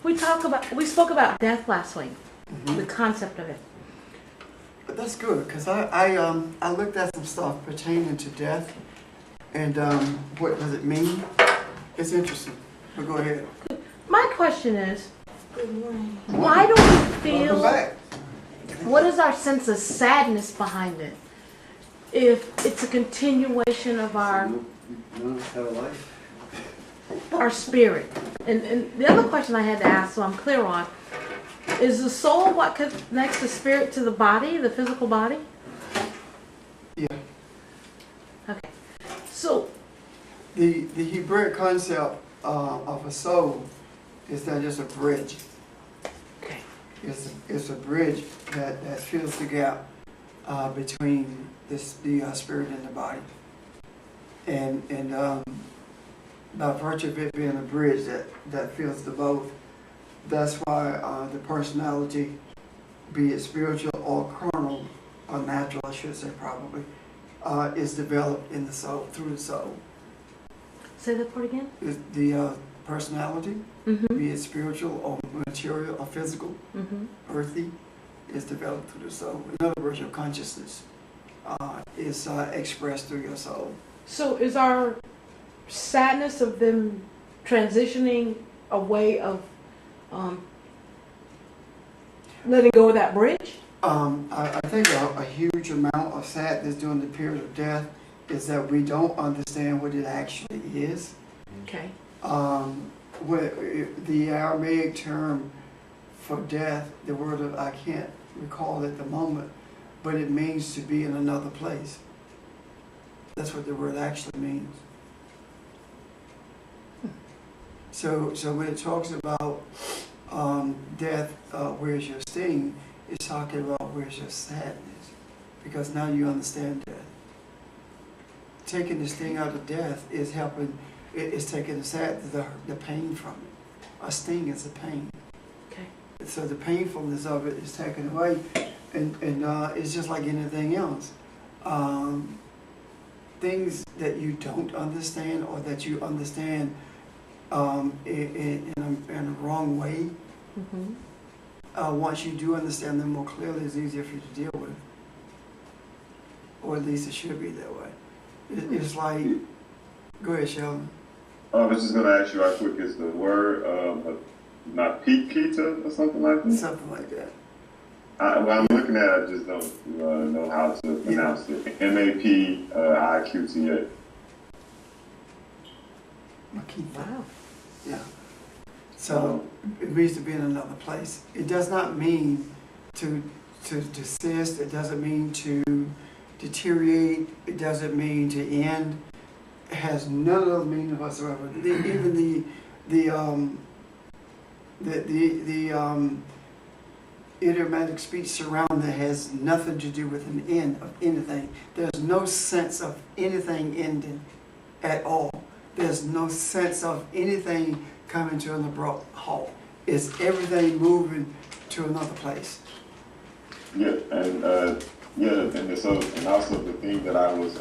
We spoke about death last week, the concept of it. But that's good, because I looked at some stuff pertaining to death, and what does it mean? It's interesting. But go ahead. My question is, Good morning. why do we Welcome feel, back. what is our sense of sadness behind it? If it's a continuation of our spirit. And the other question I had to ask, so I'm clear on, is the soul what connects the spirit to the body, the physical body? Yeah. Okay. So, The Hebrew concept of a soul is that it's a bridge. okay. It's a bridge that fills the gap between the spirit and the body. And by virtue of it being a bridge that fills the both, that's why the personality, be it spiritual or carnal, or natural, I should say probably, is developed in the soul, through the soul. Say that part again? Is the personality, Mm-hmm. be it spiritual or material or physical, Mm-hmm. earthy, is developed through the soul. In other words, your consciousness is expressed through your soul. So is our sadness of them transitioning a way of letting go of that bridge? I think a huge amount of sadness during the period of death is that we don't understand what it actually is. Okay. The Aramaic term for death, the word of, I can't recall at the moment, but it means to be in another place. That's what the word actually means. So when it talks about death, where's your sting, it's talking about where's your sadness, because now you understand death. Taking the sting out of death is helping. It's taking the pain from it. A sting is a pain. Okay. So the painfulness of it is taken away, and it's just like anything else. Things that you don't understand or that you understand in a wrong way, Mm-hmm. once you do understand them more clearly, it's easier for you to deal with. Or at least it should be that way. It's like, go ahead, Sheldon. I was just going to ask you how quick is the word, not Kita or something like that? Something like that. What I'm looking at, I just don't know how to pronounce it. Mapiqta. Makita. Wow. Yeah. So it means to be in another place. It does not mean to desist. It doesn't mean to deteriorate. It doesn't mean to end. It has none of those meanings whatsoever. Even the idiomatic speech surrounding it has nothing to do with an end of anything. There's no sense of anything ending at all. There's no sense of anything coming to an abrupt halt. It's everything moving to another place. Yeah, and also the thing that I was,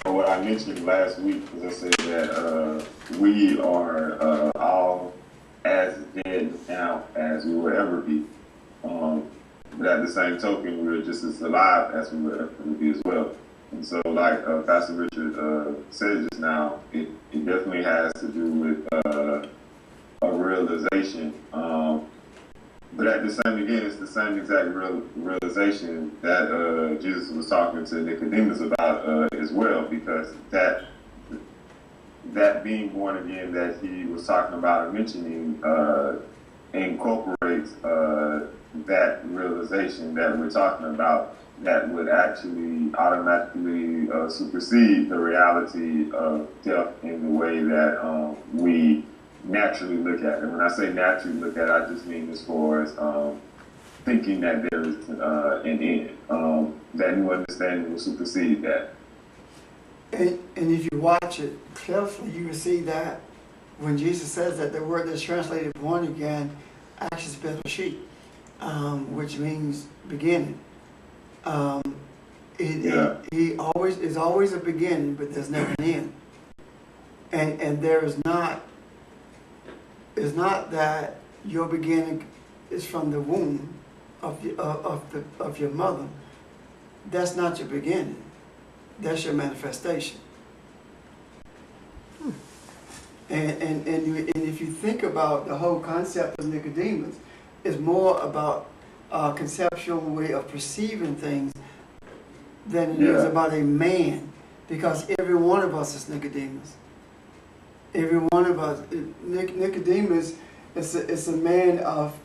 what I mentioned last week was I said that we are all as dead now as we will ever be. But at the same token, we're just as alive as we will ever be as well. And so, like Pastor Richard said just now, it definitely has to do with a realization. But at the same, again, it's the same exact realization that Jesus was talking to Nicodemus about as well, because that being born again that he was talking about and mentioning incorporates that realization that we're talking about, that would actually automatically supersede the reality of death in the way that we naturally look at it. When I say naturally look at it, I just mean as far as thinking that there is an end. That new understanding will supersede that. And if you watch it carefully, you will see that when Jesus says that, the word that's translated born again actually is Bereshit, which means beginning. He always is always a beginning, but there's never an end. And there is not is not that your beginning is from the womb of your mother. That's not your beginning. That's your manifestation. And if you think about the whole concept of Nicodemus, it's more about a conceptual way of perceiving things than it is about a man, because every one of us is Nicodemus. Every one of us, Nicodemus is a man of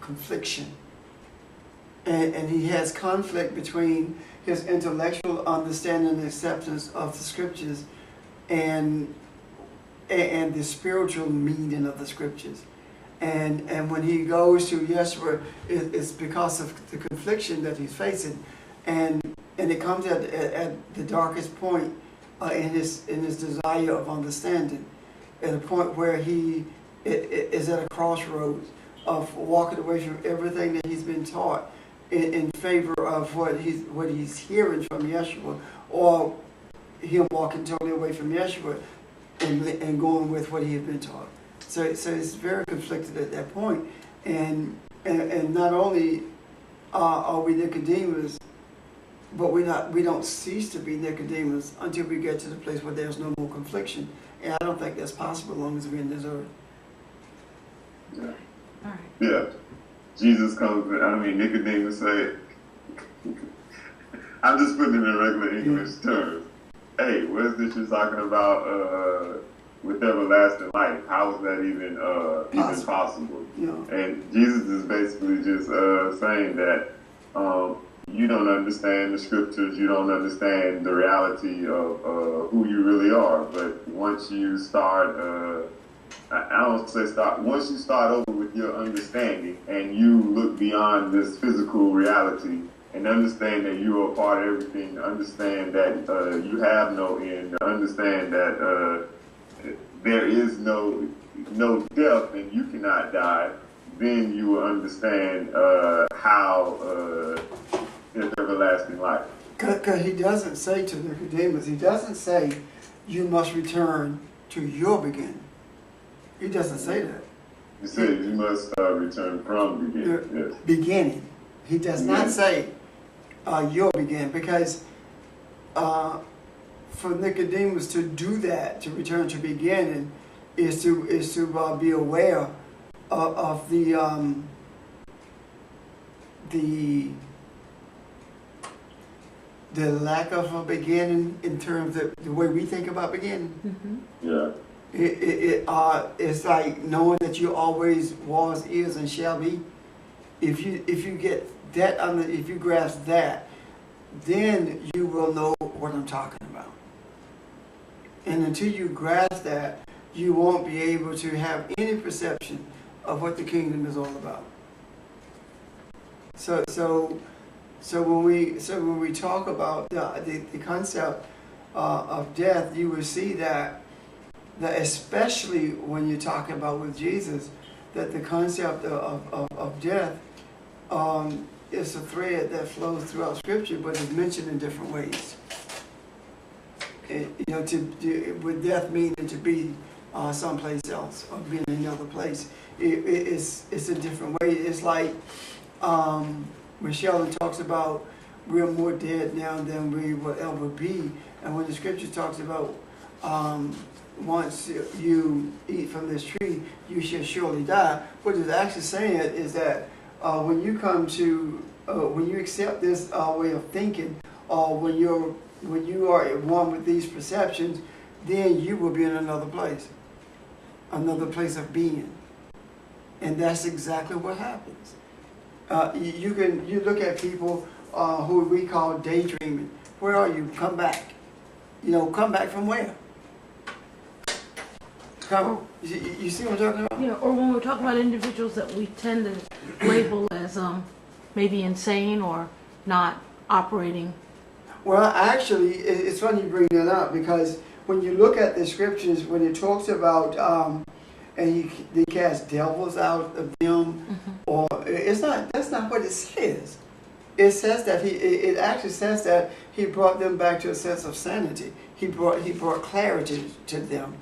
confliction, and he has conflict between his intellectual understanding and acceptance of the scriptures and the spiritual meaning of the scriptures. And when he goes to Yeshua, it's because of the confliction that he's facing, and it comes at the darkest point in his desire of understanding, at a point where he is at a crossroads of walking away from everything that he's been taught in favor of what he's hearing from Yeshua, or him walking totally away from Yeshua and going with what he had been taught. So it's very conflicted at that point. And not only are we Nicodemus, but we don't cease to be Nicodemus until we get to the place where there's no more confliction. And I don't think that's possible as long as we're in this earth. Yeah. All right. Yeah. Jesus comes, Nicodemus said, I'm just putting it in regular English terms. Hey, what is this you're talking about with everlasting life? How is that even possible? Yeah. And Jesus is basically just saying that you don't understand the scriptures, you don't understand the reality of who you really are. But once you start, once you start over with your understanding and you look beyond this physical reality and understand that you are a part of everything, understand that you have no end, understand that there is no death and you cannot die, then you will understand how there's everlasting life. Because he doesn't say to Nicodemus, he doesn't say, you must return to your beginning. He doesn't say that. He said you must return from beginning. Yes. Beginning. He does not say your beginning, because for Nicodemus to do that, to return to beginning, is to be aware of the lack of a beginning in terms of the way we think about beginning. Mm-hmm. Yeah. It's like knowing that you always was, is, and shall be. If you get that if you grasp that, then you will know what I'm talking about. And until you grasp that, you won't be able to have any perception of what the kingdom is all about. So when we talk about the concept of death, you will see that especially when you're talking about with Jesus, that the concept of death is a thread that flows throughout Scripture, but is mentioned in different ways. With death meaning to be someplace else or being in another place, it's a different way. It's like when Sheldon talks about we're more dead now than we will ever be, and when the Scripture talks about once you eat from this tree, you shall surely die. What it's actually saying is that when you come to, when you accept this way of thinking, or when you are at one with these perceptions, then you will be in another place of being, and that's exactly what happens. You look at people who we call daydreaming. Where are you? Come back. Come back from where? You see what I'm talking about? Yeah, or when we're talking about individuals that we tend to label as maybe insane or not operating. Well, actually, it's funny you bring that up, because when you look at the scriptures, when it talks about and they cast devils out of them, or that's not what it says. It says that it actually says that he brought them back to a sense of sanity. He brought clarity to them.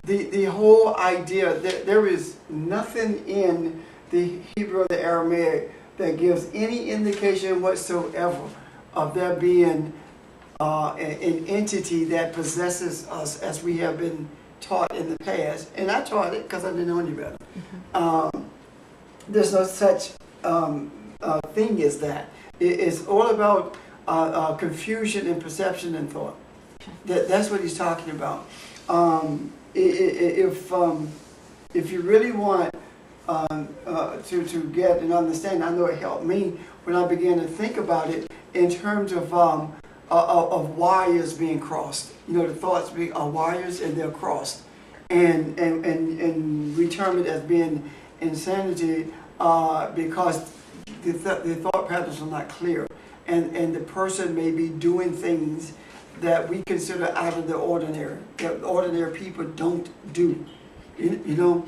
the whole idea that there is nothing in the Hebrew or the Aramaic that gives any indication whatsoever of there being an entity that possesses us as we have been taught in the past. And I taught it because I didn't know any better. There's no such thing as that. It's all about confusion and perception and thought. That's what he's talking about. If you really want to get an understanding, I know it helped me when I began to think about it in terms of wires being crossed. You know, the thoughts are wires and they're crossed, and we term it as being insanity because the thought patterns are not clear, and the person may be doing things that we consider out of the ordinary, that ordinary people don't do. You know,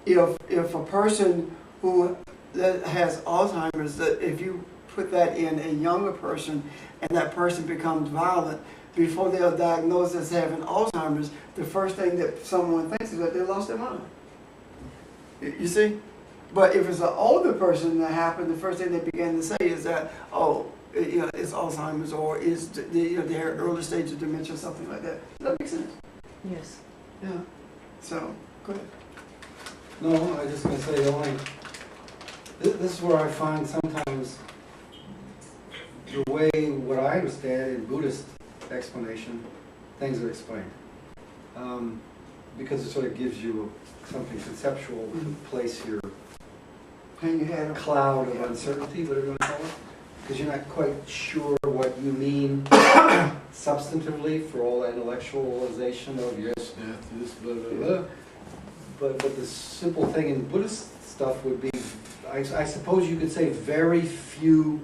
if a person who that has Alzheimer's, that if you put that in a younger person and that person becomes violent, before they are diagnosed as having Alzheimer's, the first thing that someone thinks is that they lost their mind. You see? But if it's an older person that happened, the first thing they begin to say is that, oh, you know, it's Alzheimer's or is their early stage of dementia, something like that. Does that make sense? Yes. Yeah. So, go ahead. No, I was just going to say this is where I find sometimes the way, what I understand in Buddhist explanation, things are explained. Because it sort of gives you something conceptual to place your Hang your head up. cloud of uncertainty, whatever you want to call it. Because you're not quite sure what you mean substantively for all that intellectualization of yes, death, this, blah, blah, blah. But the simple thing in Buddhist stuff would be, I suppose you could say very few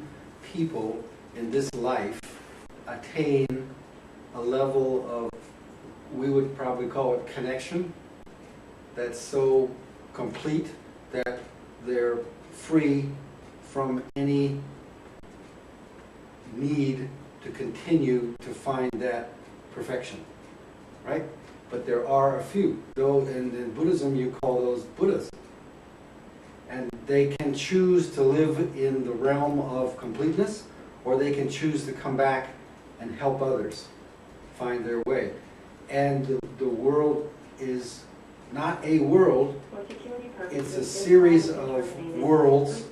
people in this life attain a level of, we would probably call it connection, that's so complete that they're free from any need to continue to find that perfection, right? But there are a few, though in Buddhism you call those Buddhas. And they can choose to live in the realm of completeness, or they can choose to come back and help others find their way. And the world is not a world, it's a series of worlds.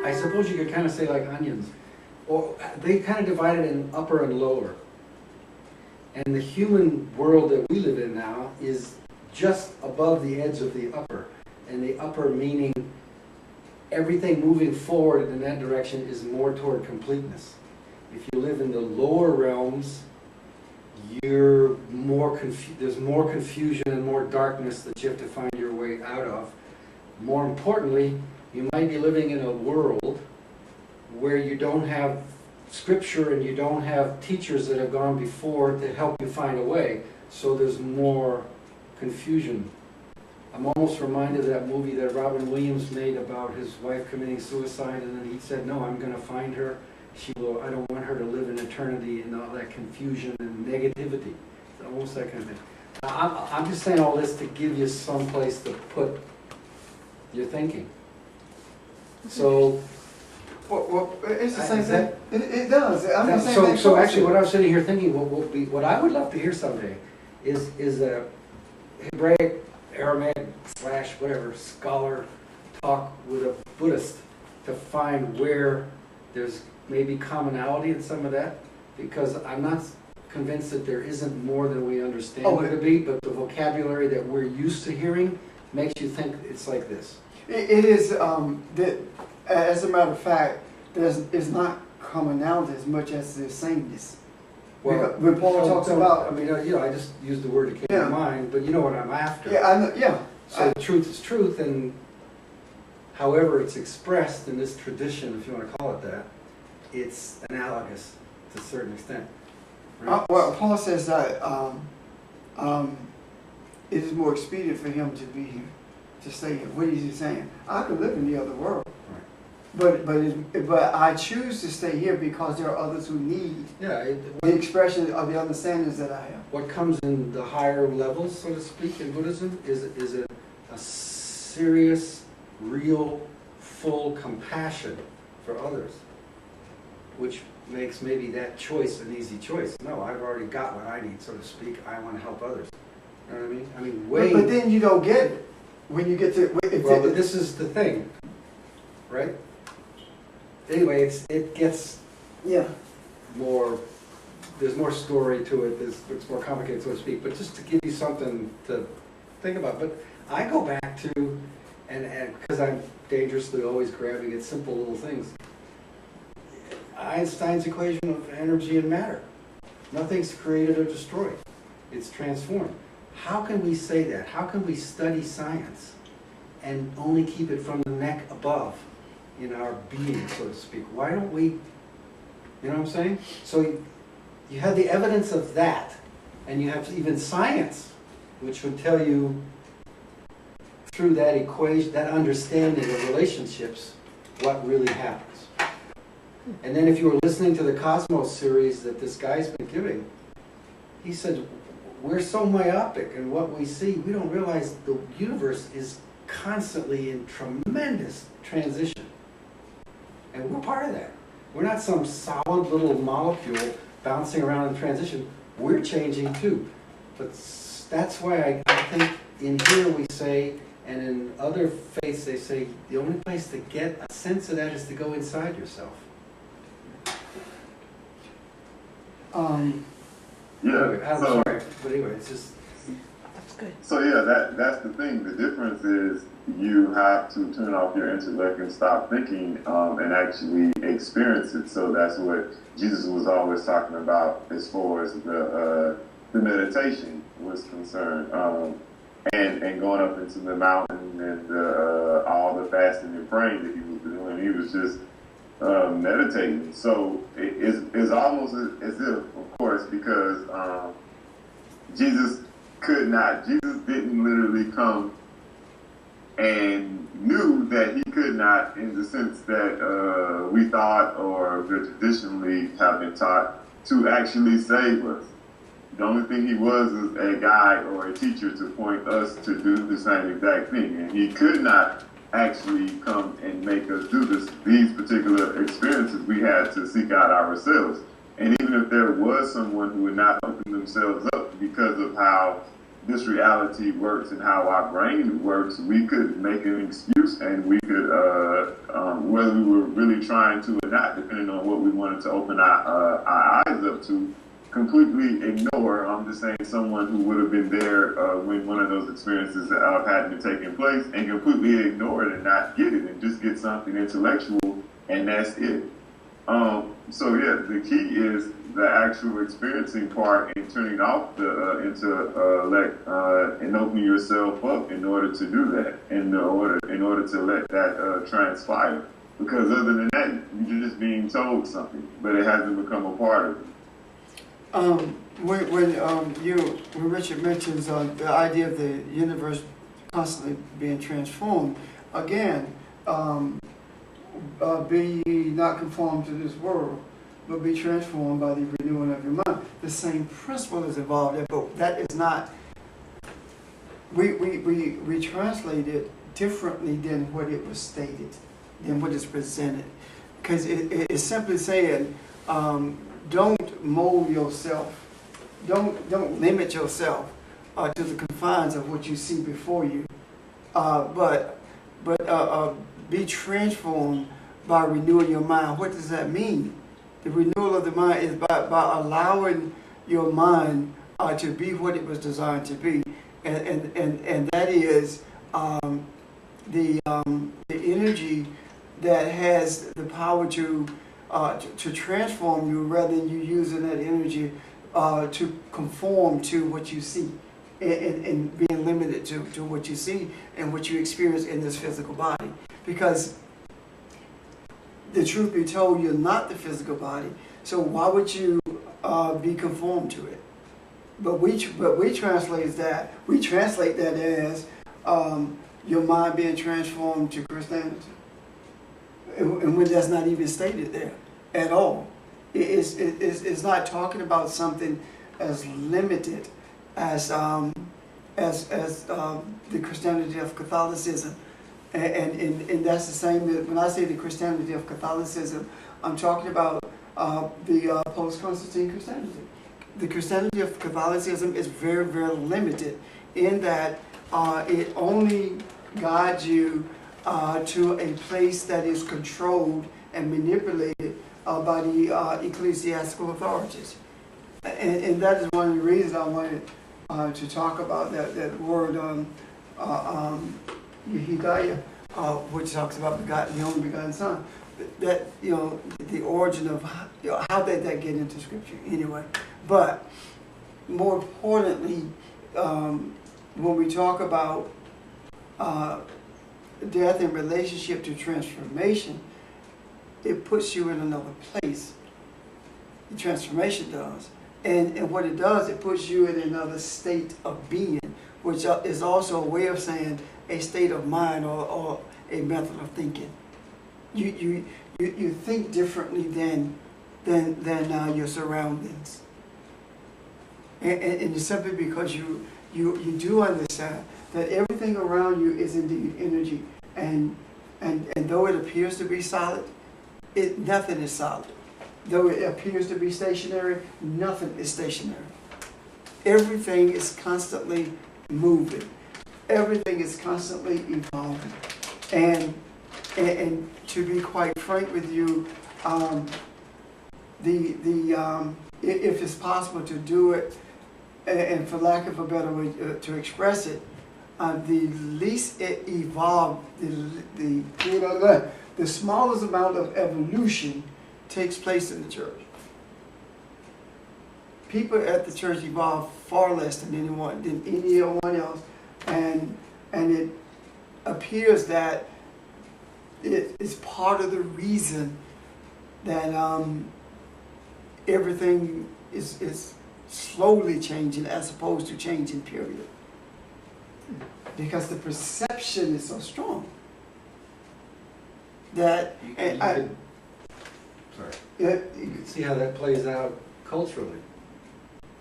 I suppose you could kind of say like onions. Or they kind of divide it in upper and lower. And the human world that we live in now is just above the edge of the upper. And the upper meaning everything moving forward in that direction is more toward completeness. If you live in the lower realms, you're more there's more confusion and more darkness that you have to find your way out of. More importantly, you might be living in a world where you don't have scripture and you don't have teachers that have gone before to help you find a way, so there's more confusion. I'm almost reminded of that movie that Robin Williams made about his wife committing suicide, and then he said, no, I'm going to find her. I don't want her to live in eternity and all that confusion and negativity. It's almost that kind of thing. I'm just saying all this to give you some place to put your thinking. So, Well, it's the same Is thing. It does. I'm the same thing. so actually, what I was sitting here thinking, what I would love to hear someday is a Hebraic, Aramaic / whatever scholar talk with a Buddhist to find where there's maybe commonality in some of that, because I'm not convinced that there isn't more than we understand it to be, but the vocabulary that we're used to hearing makes you think it's like this. It is, that, as a matter of fact, it's not commonality as much as the sameness. Well, when Paul talks about, I mean, I just used the word that came to mind, but you know what I'm after. yeah, I know, yeah. So truth is truth, and however it's expressed in this tradition, if you want to call it that, it's analogous to a certain extent. Right? Well, Paul says that it is more expedient for him to be here, to stay here. What is he saying? I could live in the other world, but I choose to stay here because there are others who need Yeah, the expression of the understandings that I have. what comes in the higher levels, so to speak, in Buddhism is a serious, real, full compassion for others, which makes maybe that choice an easy choice. No, I've already got what I need, so to speak. I want to help others. You know what I mean? I mean, But then you don't get it when you get to. Well, but this is the thing, right? Anyway, it gets Yeah. more, there's more story to it, it's more complicated, so to speak, but just to give you something to think about. But I go back to, and because I'm dangerously always grabbing at simple little things, Einstein's equation of energy and matter. Nothing's created or destroyed. It's transformed. How can we say that? How can we study science and only keep it from the neck above in our being, so to speak? Why don't we, you know what I'm saying? So you have the evidence of that, and you have even science, which would tell you through that equation, that understanding of relationships, what really happens. And then if you were listening to the Cosmos series that this guy's been giving, he said, we're so myopic in what we see, we don't realize the universe is constantly in tremendous transition. And we're part of that. We're not some solid little molecule bouncing around in transition. We're changing too. But that's why I think in here we say, and in other faiths they say, the only place to get a sense of that is to go inside yourself. Yeah. Anyway, I'm So, sorry, but anyway, it's just, That's good. so yeah, that's the thing. The difference is you have to turn off your intellect and stop thinking, and actually experience it. So that's what Jesus was always talking about as far as the meditation was concerned, and going up into the mountain and all the fasting and praying that he was doing. He was just meditating. So it's almost as if, of course, because Jesus didn't literally come and knew that he could not, in the sense that we thought or traditionally have been taught, to actually save us. The only thing he was is a guide or a teacher to point us to do the same exact thing. And he could not actually come and make us do these particular experiences. We had to seek out ourselves. And even if there was someone who would not open themselves up because of how this reality works and how our brain works, we could make an excuse, and we could, whether we were really trying to or not, depending on what we wanted to open our eyes up to, completely ignore, I'm just saying, someone who would have been there when one of those experiences had been taking place, and completely ignore it and not get it and just get something intellectual, and that's it. So yeah, the key is the actual experiencing part and turning off the and opening yourself up in order to do that, in order to let that transpire. Because other than that, you're just being told something, but it hasn't become a part of it. When Richard mentions the idea of the universe constantly being transformed, again, be not conformed to this world, but be transformed by the renewing of your mind. The same principle is involved there, but that is not. We translate it differently than what it was stated, than what is presented, because it is simply saying, don't mold yourself, don't limit yourself to the confines of what you see before you, but be transformed by renewing your mind. What does that mean? The renewal of the mind is by allowing your mind to be what it was designed to be, and that is the energy that has the power to transform you, rather than you using that energy to conform to what you see, and being limited to what you see and what you experience in this physical body. Because the truth be told, you're not the physical body, so why would you be conformed to it? But we translate that as your mind being transformed to Christianity. and when that's not even stated there at all. It's not talking about something as limited as the Christianity of Catholicism. And that's the same, when I say the Christianity of Catholicism, I'm talking about the post-Constantine Christianity. The Christianity of Catholicism is very, very limited in that it only guides you to a place that is controlled and manipulated by the ecclesiastical authorities. And that is one of the reasons I wanted to talk about that word Hidayah, which talks about the only begotten Son. That, the origin of how did that get into Scripture anyway. But more importantly, when we talk about death in relationship to transformation, it puts you in another place. The transformation does. And what it does, it puts you in another state of being, which is also a way of saying a state of mind or a method of thinking. You think differently than your surroundings. And it's simply because you do understand that everything around you is indeed energy. And though it appears to be solid, nothing is solid. Though it appears to be stationary, nothing is stationary. Everything is constantly moving. Everything is constantly evolving. And to be quite frank with you, if it's possible to do it, and for lack of a better way to express it, the least it evolved, the smallest amount of evolution takes place in the church. People at the church evolve far less than anyone else, and it appears that it is part of the reason that everything is slowly changing as opposed to changing, period. Because the perception is so strong that you can see how that plays out culturally.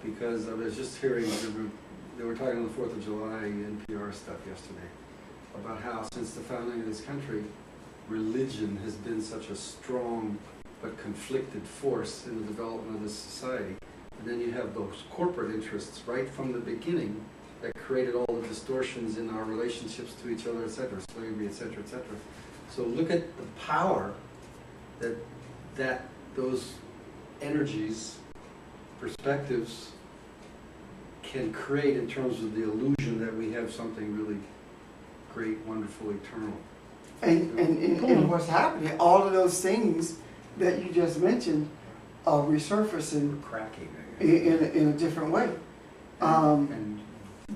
Because I was just hearing, they were talking on the 4th of July NPR stuff yesterday about how since the founding of this country, religion has been such a strong but conflicted force in the development of this society. And then you have those corporate interests right from the beginning that created all the distortions in our relationships to each other, etc., slavery, etc., etc. So look at the power that those energies, perspectives can create in terms of the illusion that we have something really great, wonderful, eternal. And what's happening, all of those things that you just mentioned are resurfacing Cracking in a different way. And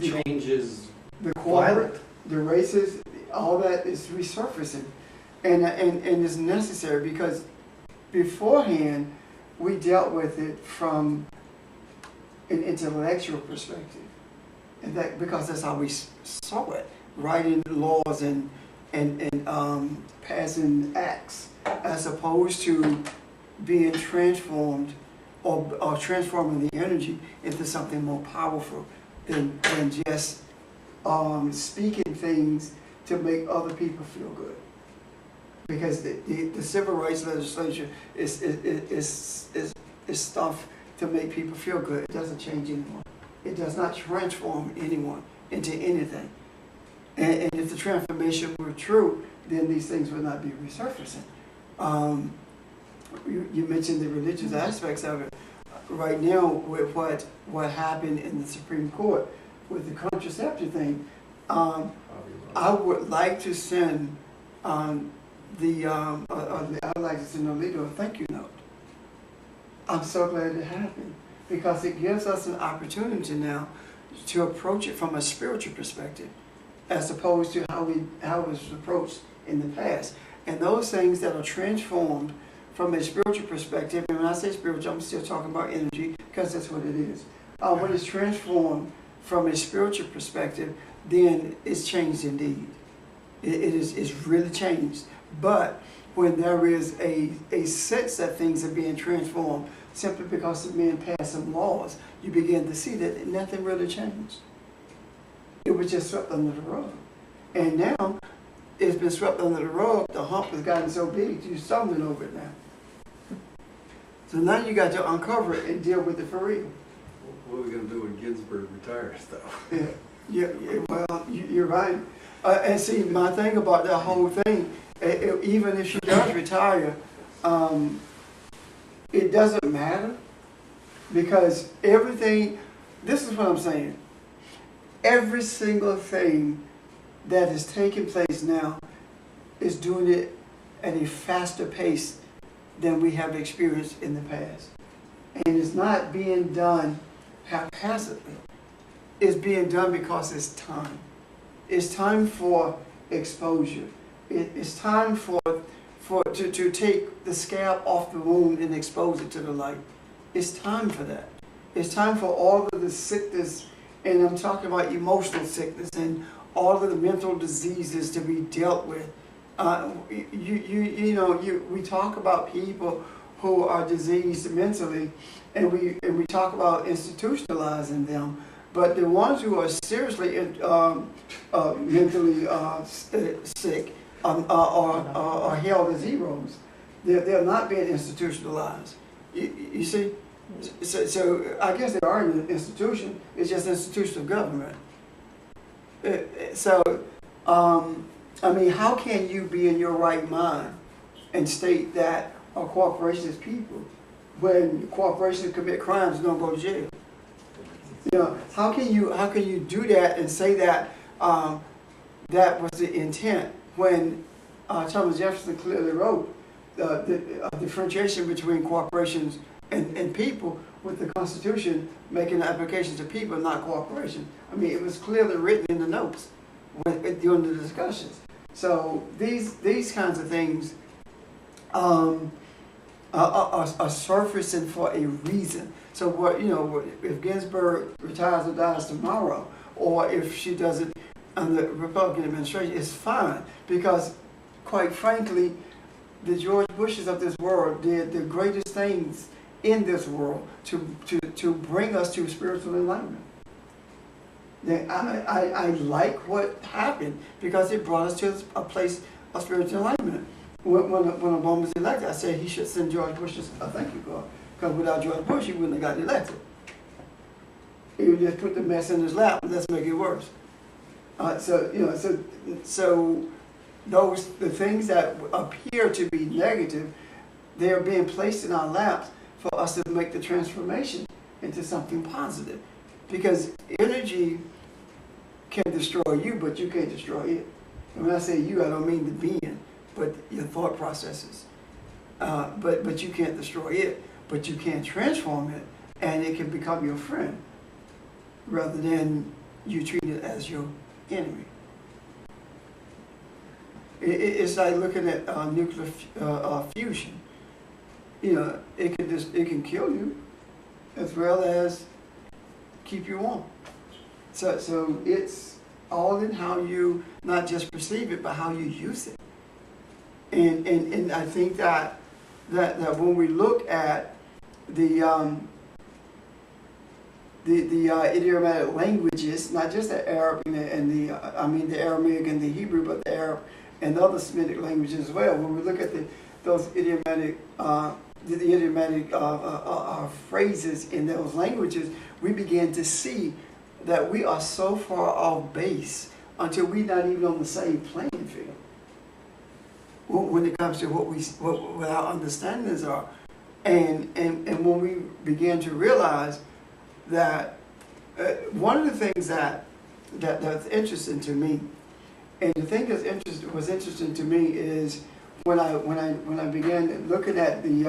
changes The corporate, the races, all that is resurfacing. And it's necessary because beforehand we dealt with it from an intellectual perspective. And that because that's how we saw it, writing laws and passing acts, as opposed to being transformed or transforming the energy into something more powerful than just speaking things to make other people feel good. Because the civil rights legislature is stuff to make people feel good. It doesn't change anyone. It does not transform anyone into anything. And if the transformation were true, then these things would not be resurfacing. You mentioned the religious aspects of it. Right now, with what happened in the Supreme Court with the contraceptive thing, I would like to send I'd like to send Alito a thank you note. I'm so glad it happened because it gives us an opportunity now to approach it from a spiritual perspective, as opposed to how it was approached in the past. And those things that are transformed from a spiritual perspective, and when I say spiritual, I'm still talking about energy because that's what it is. When it's transformed from a spiritual perspective, then it's changed indeed. It's really changed. But when there is a sense that things are being transformed simply because of men passed some laws, you begin to see that nothing really changed. It was just swept under the rug. And now, it's been swept under the rug, the hump has gotten so big, you're stumbling over it now. So now you got to uncover it and deal with it for real. What are we gonna do when Ginsburg retires, though? Well, you're right. And see, my thing about that whole thing, even if she does retire, it doesn't matter, because everything, this is what I'm saying, every single thing that is taking place now is doing it at a faster pace than we have experienced in the past. And it's not being done haphazardly. It's being done because it's time. It's time for exposure. It's time to take the scab off the wound and expose it to the light. It's time for that. It's time for all of the sickness, and I'm talking about emotional sickness and all of the mental diseases to be dealt with. We talk about people who are diseased mentally, and we talk about institutionalizing them. But the ones who are seriously mentally sick are held as heroes. They're not being institutionalized. You see? So I guess they are an institution. It's just an institution of government. I mean, how can you be in your right mind and state that a corporation is people when corporations commit crimes and don't go to jail? You know, how can you do that and say that that was the intent when Thomas Jefferson clearly wrote the differentiation between corporations and people, with the Constitution making the application to people, not corporations. I mean, it was clearly written in the notes during the discussions. So these kinds of things are surfacing for a reason. So if Ginsburg retires or dies tomorrow, or if she does it under the Republican administration, it's fine, because quite frankly, the George Bushes of this world did the greatest things in this world to bring us to spiritual enlightenment. I like what happened because it brought us to a place of spiritual enlightenment. When Obama was elected, I said he should send George Bush a thank you card, because without George Bush, he wouldn't have gotten elected. He would just put the mess in his lap and let's make it worse. So the things that appear to be negative, they are being placed in our laps for us to make the transformation into something positive. Because energy can destroy you, but you can't destroy it. And when I say you, I don't mean the being, but your thought processes. But you can't destroy it, but you can transform it, and it can become your friend, rather than you treat it as your enemy. It's like looking at nuclear fusion. You know, it can kill you as well as keep you warm. So it's all in how you not just perceive it, but how you use it. And I think that when we look at the idiomatic languages, not just the Arab and the Aramaic and the Hebrew, but the Arab and the other Semitic languages as well. When we look at those idiomatic phrases in those languages, we begin to see that we are so far off base until we're not even on the same playing field when it comes to what our understandings are. And when we begin to realize that one of the things that's interesting to me, and the thing that was interesting to me is when I began looking at the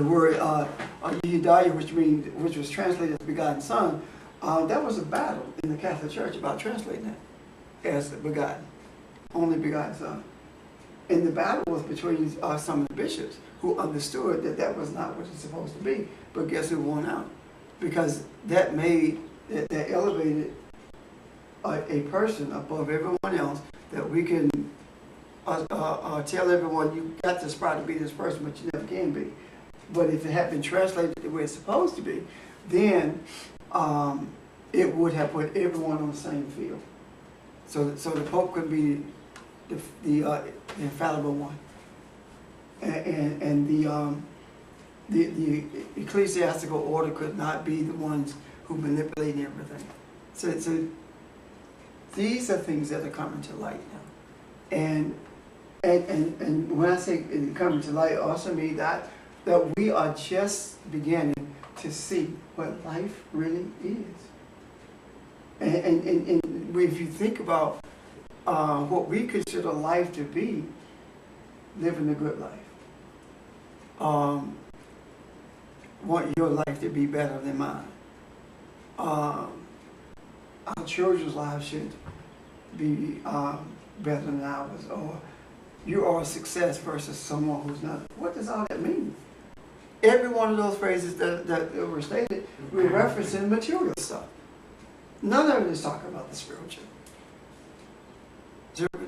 word Yehudaya, which was translated as begotten son, that was a battle in the Catholic Church about translating that as the begotten, only begotten son. And the battle was between some of the bishops who understood that was not what it's supposed to be. But guess who won out? Because that elevated a person above everyone else that we can tell everyone you got to aspire to be this person, but you never can be. But if it had been translated the way it's supposed to be, then it would have put everyone on the same field. So the Pope could be the infallible one, and the ecclesiastical order could not be the ones who manipulate everything. So these are things that are coming to light now, and when I say coming to light, also mean that we are just beginning to see what life really is. And if you think about what we consider life to be, living a good life. Want your life to be better than mine. Our children's lives should be better than ours. Or you are a success versus someone who's not. What does all that mean? Every one of those phrases that were stated, we're referencing material stuff. None of it is talking about the spiritual.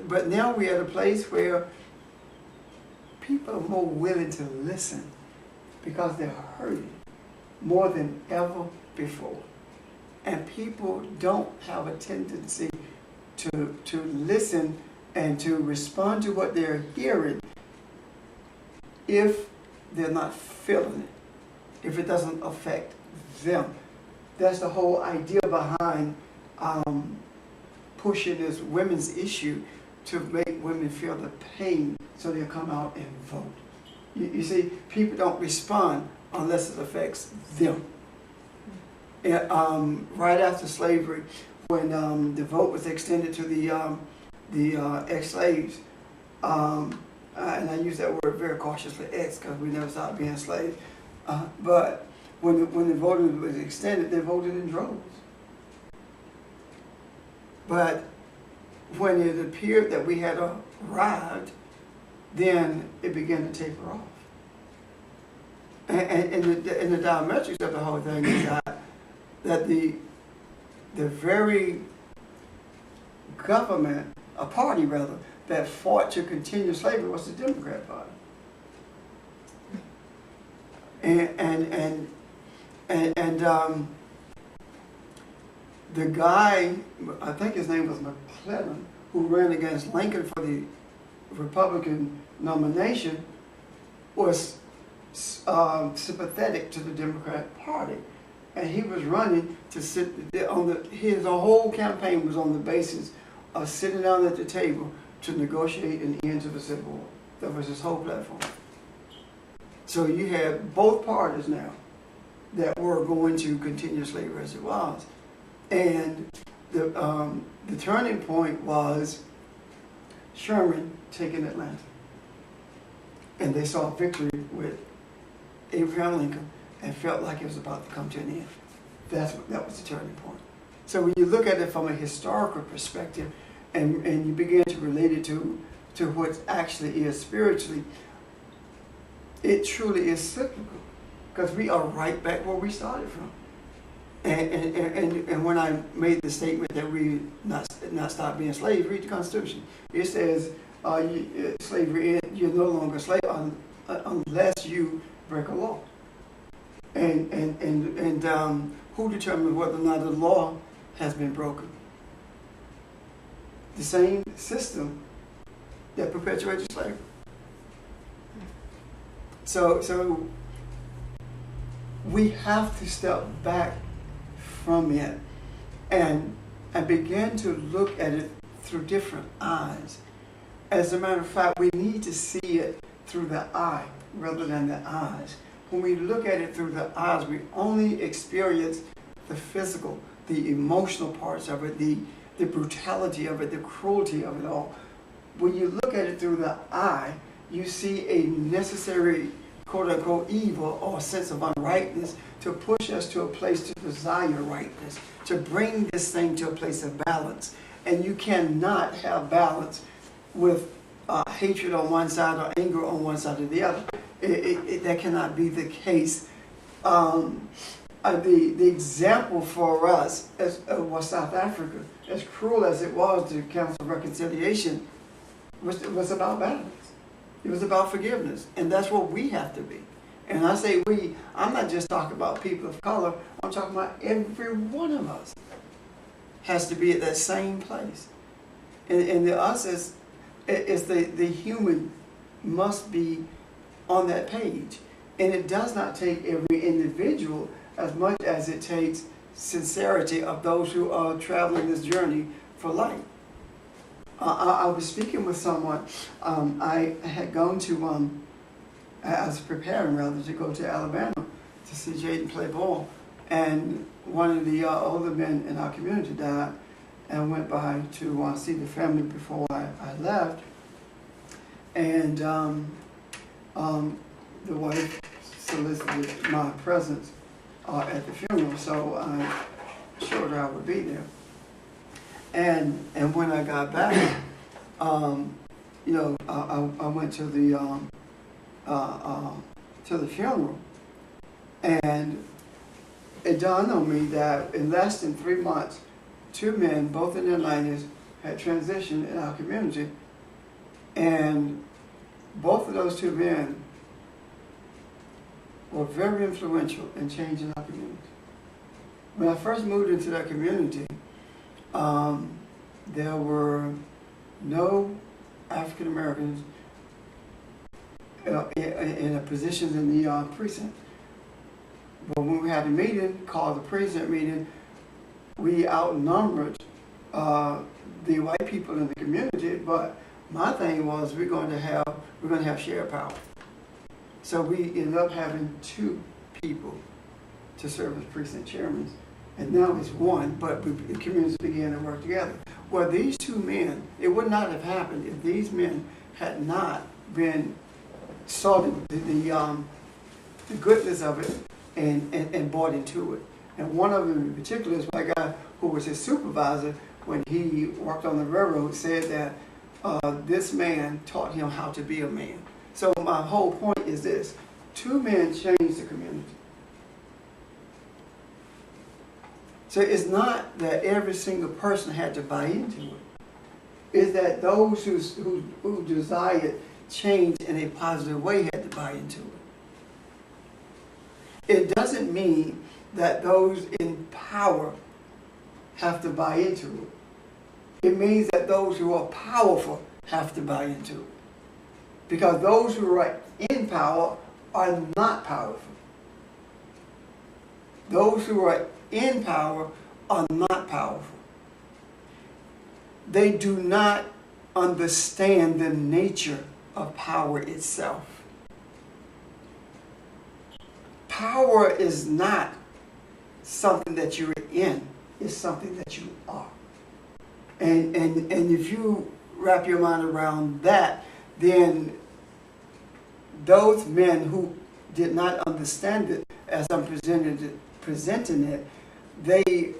But now we're at a place where people are more willing to listen because they're hurting more than ever before. And people don't have a tendency to listen and to respond to what they're hearing if they're not feeling it, if it doesn't affect them. That's the whole idea behind pushing this women's issue, to make women feel the pain so they'll come out and vote. You see, people don't respond unless it affects them. And, right after slavery, when the vote was extended to the ex-slaves, and I use that word very cautiously, ex, because we never stopped being slaves, but when the voting was extended, they voted in droves. But when it appeared that we had arrived, then it began to taper off. And the diametrics of the whole thing is that the very government, a party rather, that fought to continue slavery was the Democrat Party. And the guy, I think his name was McClellan, who ran against Lincoln for the Republican nomination, was sympathetic to the Democrat Party. And he was running to sit on his whole campaign was on the basis of sitting down at the table to negotiate an end to the Civil War. That was his whole platform. So you have both parties now that were going to continue slavery as it was. And the turning point was Sherman taking Atlanta. And they saw victory with Abraham Lincoln and felt like it was about to come to an end. That was the turning point. So when you look at it from a historical perspective and you begin to relate it to what actually is spiritually, it truly is cyclical, because we are right back where we started from. And when I made the statement that we not stop being slaves, read the Constitution. It says slavery, you're no longer a slave unless you break a law. And who determines whether or not the law has been broken? The same system that perpetuated slavery. So we have to step back from it and begin to look at it through different eyes. As a matter of fact, we need to see it through the eye rather than the eyes. When we look at it through the eyes, we only experience the physical, the emotional parts of it, the brutality of it, the cruelty of it all. When you look at it through the eye, you see a necessary quote-unquote evil or sense of unrightness to push us to a place to desire rightness, to bring this thing to a place of balance. And you cannot have balance with hatred on one side or anger on one side or the other. That cannot be the case. The example for us was South Africa. As cruel as it was, the Council of Reconciliation was about balance. It was about forgiveness, and that's what we have to be. And I say we, I'm not just talking about people of color, I'm talking about every one of us has to be at that same place. And the us is the human must be on that page. And it does not take every individual as much as it takes sincerity of those who are traveling this journey for life. I was speaking with someone, I had gone to, I was preparing rather to go to Alabama to see Jaden play ball, and one of the older men in our community died, and I went by to see the family before I left, and the wife solicited my presence at the funeral, so I showed her I would be there. And when I got back, you know, I went to the funeral, and it dawned on me that in less than 3 months, 2 men, both in their 90s, had transitioned in our community, and both of those 2 men were very influential in changing our community. When I first moved into that community, there were no African Americans in a position in the precinct. But when we had a meeting called the precinct meeting, we outnumbered the white people in the community. But my thing was we're going to have shared power. So we ended up having 2 people to serve as precinct chairmen. And now it's 1, but the communities began to work together. Well, these 2 men, it would not have happened if these men had not been saw the goodness of it and bought into it. And one of them in particular is my guy who was his supervisor when he worked on the railroad, said that this man taught him how to be a man. So my whole point is this: 2 men changed the community. So it's not that every single person had to buy into it. It's that those who desired change in a positive way had to buy into it. It doesn't mean that those in power have to buy into it. It means that those who are powerful have to buy into it. Because those who are in power are not powerful. Those who are in power are not powerful. They do not understand the nature of power itself. Power is not something that you're in, it's something that you are. And if you wrap your mind around that, then those men who did not understand it as I'm presenting it, they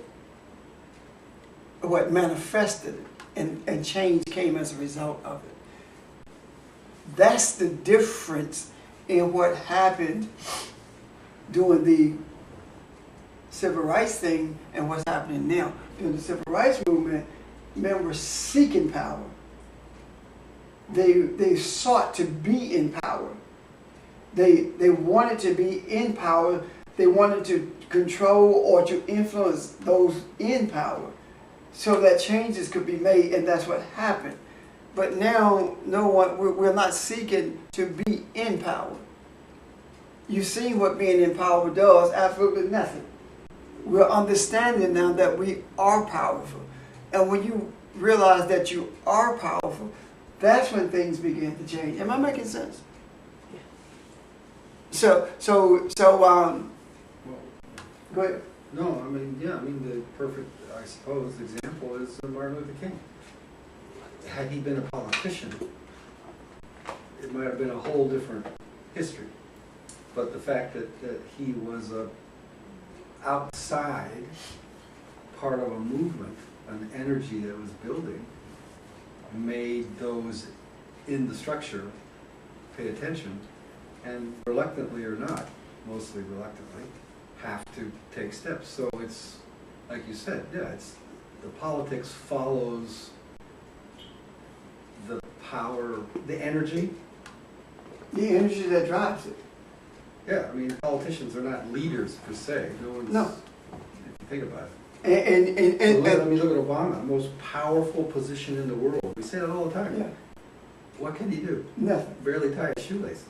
manifested it, and change came as a result of it. That's the difference in what happened during the civil rights thing and what's happening now. During the civil rights movement, men were seeking power. They sought to be in power. They wanted to be in power. They wanted to control or to influence those in power so that changes could be made, and that's what happened. But now, we're not seeking to be in power. You've seen what being in power does, absolutely nothing. We're understanding now that we are powerful. And when you realize that you are powerful, that's when things begin to change. Am I making sense? So, go ahead. No, I mean, yeah, I mean, the perfect, I suppose, example is Martin Luther King. Had he been a politician, it might have been a whole different history. But the fact that he was outside part of a movement, an energy that was building, made those in the structure pay attention, and reluctantly or not, mostly reluctantly, have to take steps. So it's, like you said, yeah, it's the politics follows the power the energy. The energy that drives it. Yeah, I mean, politicians are not leaders per se. No. If you think about it. And I mean, look at Obama, the most powerful position in the world. We say that all the time. yeah, What can he do? nothing. Barely tie his shoelaces.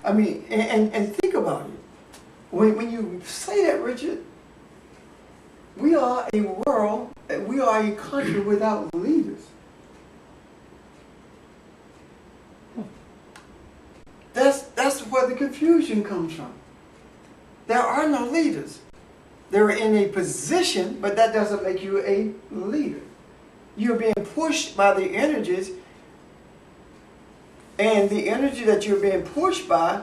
I mean, and think about it. When you say that, Richard, we are a world, we are a country without leaders. That's where the confusion comes from. There are no leaders. They're in a position, but that doesn't make you a leader. You're being pushed by the energies, and the energy that you're being pushed by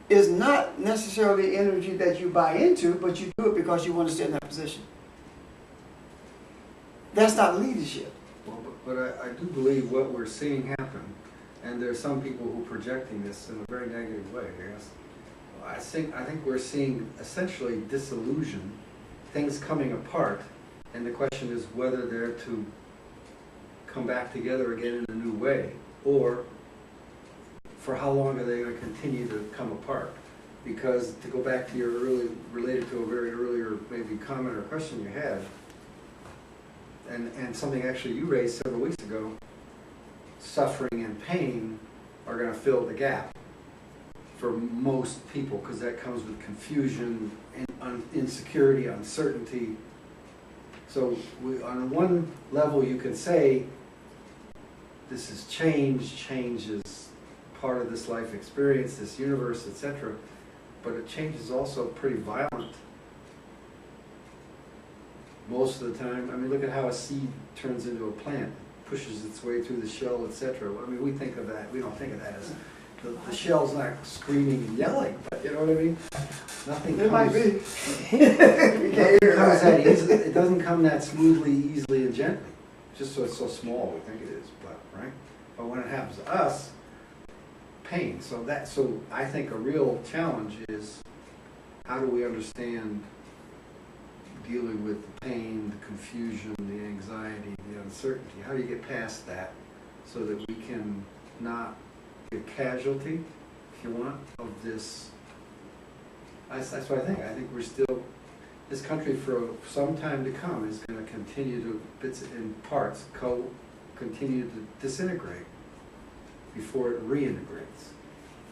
is not necessarily energy that you buy into, but you do it because you want to stay in that position. That's not leadership. Well, but I do believe what we're seeing happen, and there's some people who are projecting this in a very negative way, yes. I think we're seeing essentially disillusion, things coming apart, and the question is whether they're to come back together again in a new way, or for how long are they going to continue to come apart? Because to go back to your related to a very earlier maybe comment or question you had, and something actually you raised several weeks ago, suffering and pain are going to fill the gap for most people, because that comes with confusion, insecurity, uncertainty. So on one level you can say this is change, change is part of this life experience, this universe, etc. But a change is also pretty violent. Most of the time, I mean, look at how a seed turns into a plant, pushes its way through the shell, etc. I mean, we think of that, we don't think of that as, the shell's not screaming and yelling, but you know what I mean? Nothing It comes, might be. it doesn't come that smoothly, easily, and gently, just so it's so small we think it is, but, right? But when it happens to us, pain. So I think a real challenge is, how do we understand dealing with the pain, the confusion, the anxiety, the uncertainty? How do you get past that so that we can not be a casualty, if you want, of this? That's what I think. I think we're still, this country for some time to come is going to continue to, bits and parts, continue to disintegrate before it reintegrates.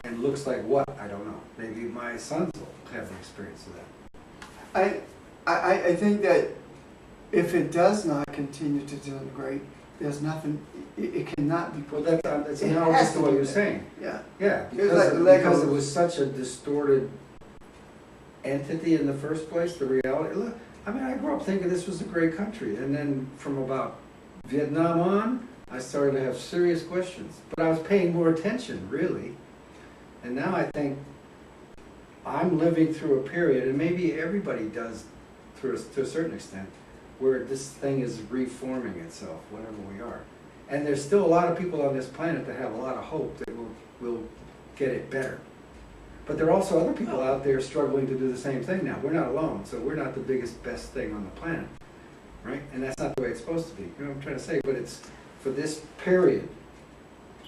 And looks like what? I don't know. Maybe my sons will have the experience of that. I think that if it does not continue to disintegrate, there's nothing, it cannot be Well, put. that's It analogous has to to what be you're that. saying. Yeah. Yeah, It was like the Legos. because it was such a distorted entity in the first place, the reality. Look, I mean, I grew up thinking this was a great country, and then from about Vietnam on, I started to have serious questions. But I was paying more attention, really. And now I think I'm living through a period, and maybe everybody does to a certain extent, where this thing is reforming itself, whatever we are. And there's still a lot of people on this planet that have a lot of hope that we'll get it better. But there are also other people out there struggling to do the same thing now. We're not alone, so we're not the biggest, best thing on the planet, right? And that's not the way it's supposed to be. You know what I'm trying to say? But it's for this period.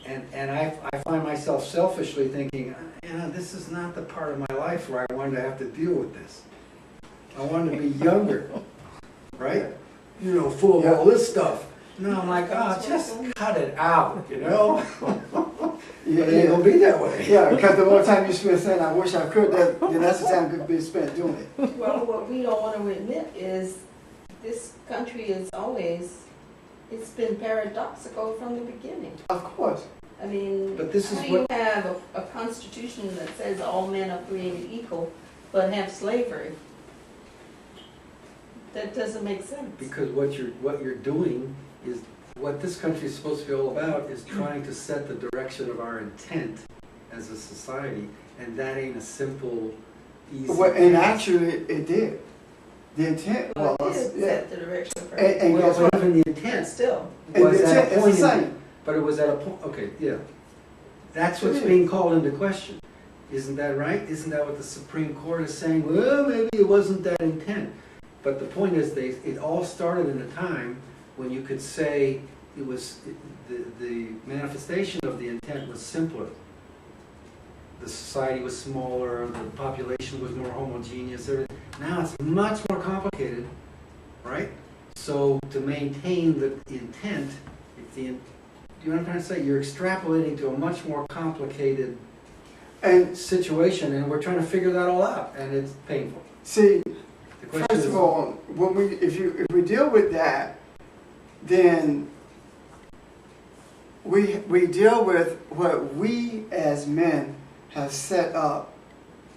And I find myself selfishly thinking, this is not the part of my life where I wanted to have to deal with this. I wanted to be younger, right? Full of all this stuff. No, I'm like, just cut it out, Yeah, But it ain't gonna be that way. Yeah, because the more time you spend saying, I wish I could, then that's the time could be spent doing it. Well, what we don't want to admit is this country is always, it's been paradoxical from the beginning. Of course. I mean, But this is how do you have a constitution that says all men are created equal, but have slavery? That doesn't make sense. Because what you're doing is, what this country is supposed to be all about is trying to set the direction of our intent as a society, and that ain't a simple, easy. Well, and actually, it did. The intent Well, it was, did yeah. set the direction for And Well, guess what? but even the And intent still, And was the at intent a is point, the same. but it was at a point, okay, yeah. That's what's It is. being called into question. Isn't that right? Isn't that what the Supreme Court is saying? Well, maybe it wasn't that intent. But the point is, it all started in a time when you could say, it was, the manifestation of the intent was simpler. The society was smaller, the population was more homogeneous, everything. Now it's much more complicated, right? So to maintain the intent, you know what I'm trying to say? You're extrapolating to a much more complicated And situation, and we're trying to figure that all out, and it's painful. see, The question first is, of all, if we deal with that, then we deal with what we as men have set up.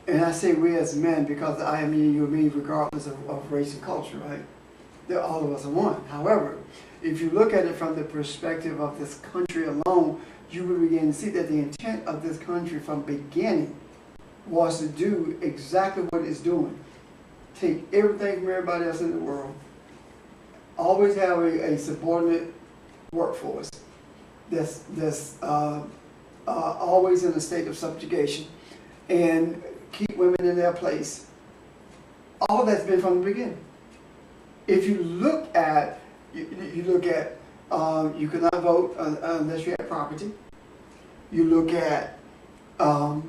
And I say we as men because I mean you and me regardless of race and culture, right? They're all of us are one. However, if you look at it from the perspective of this country alone, you will begin to see that the intent of this country from beginning was to do exactly what it's doing. Take everything from everybody else in the world, always have a subordinate workforce that's always in a state of subjugation, and keep women in their place. All that's been from the beginning. If you look at, you cannot vote unless you have property. You look at, you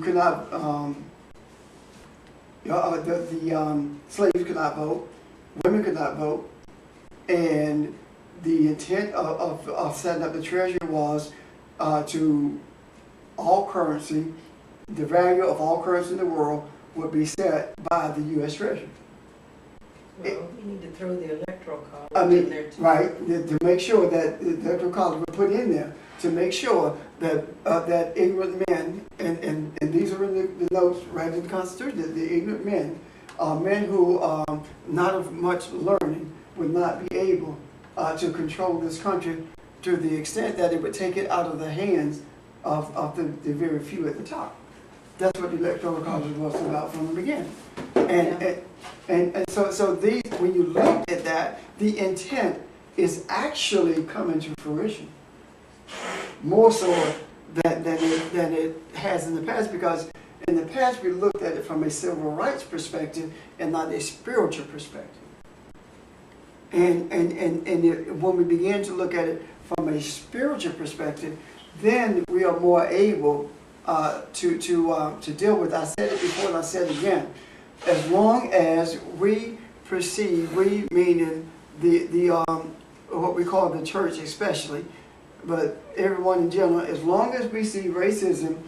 cannot, the slaves could not vote, women could not vote, and the intent of setting up the treasury was to all currency, the value of all currency in the world would be set by the U.S. Treasury. Well, we need to throw the electoral I college in mean, there too. right, to make sure that the electoral college were put in there, to make sure that that ignorant men, and these are in the notes right in the Constitution, that the ignorant men, men who not of much learning, would not be able to control this country to the extent that it would take it out of the hands of the very few at the top. That's what the electoral college was about from the beginning. And so these, when you look at that, the intent is actually coming to fruition more so than it has in the past, because in the past we looked at it from a civil rights perspective and not a spiritual perspective. And when we begin to look at it from a spiritual perspective, then we are more able to deal with. I said it before and I said it again. As long as we perceive, we meaning the what we call the church especially, but everyone in general, as long as we see racism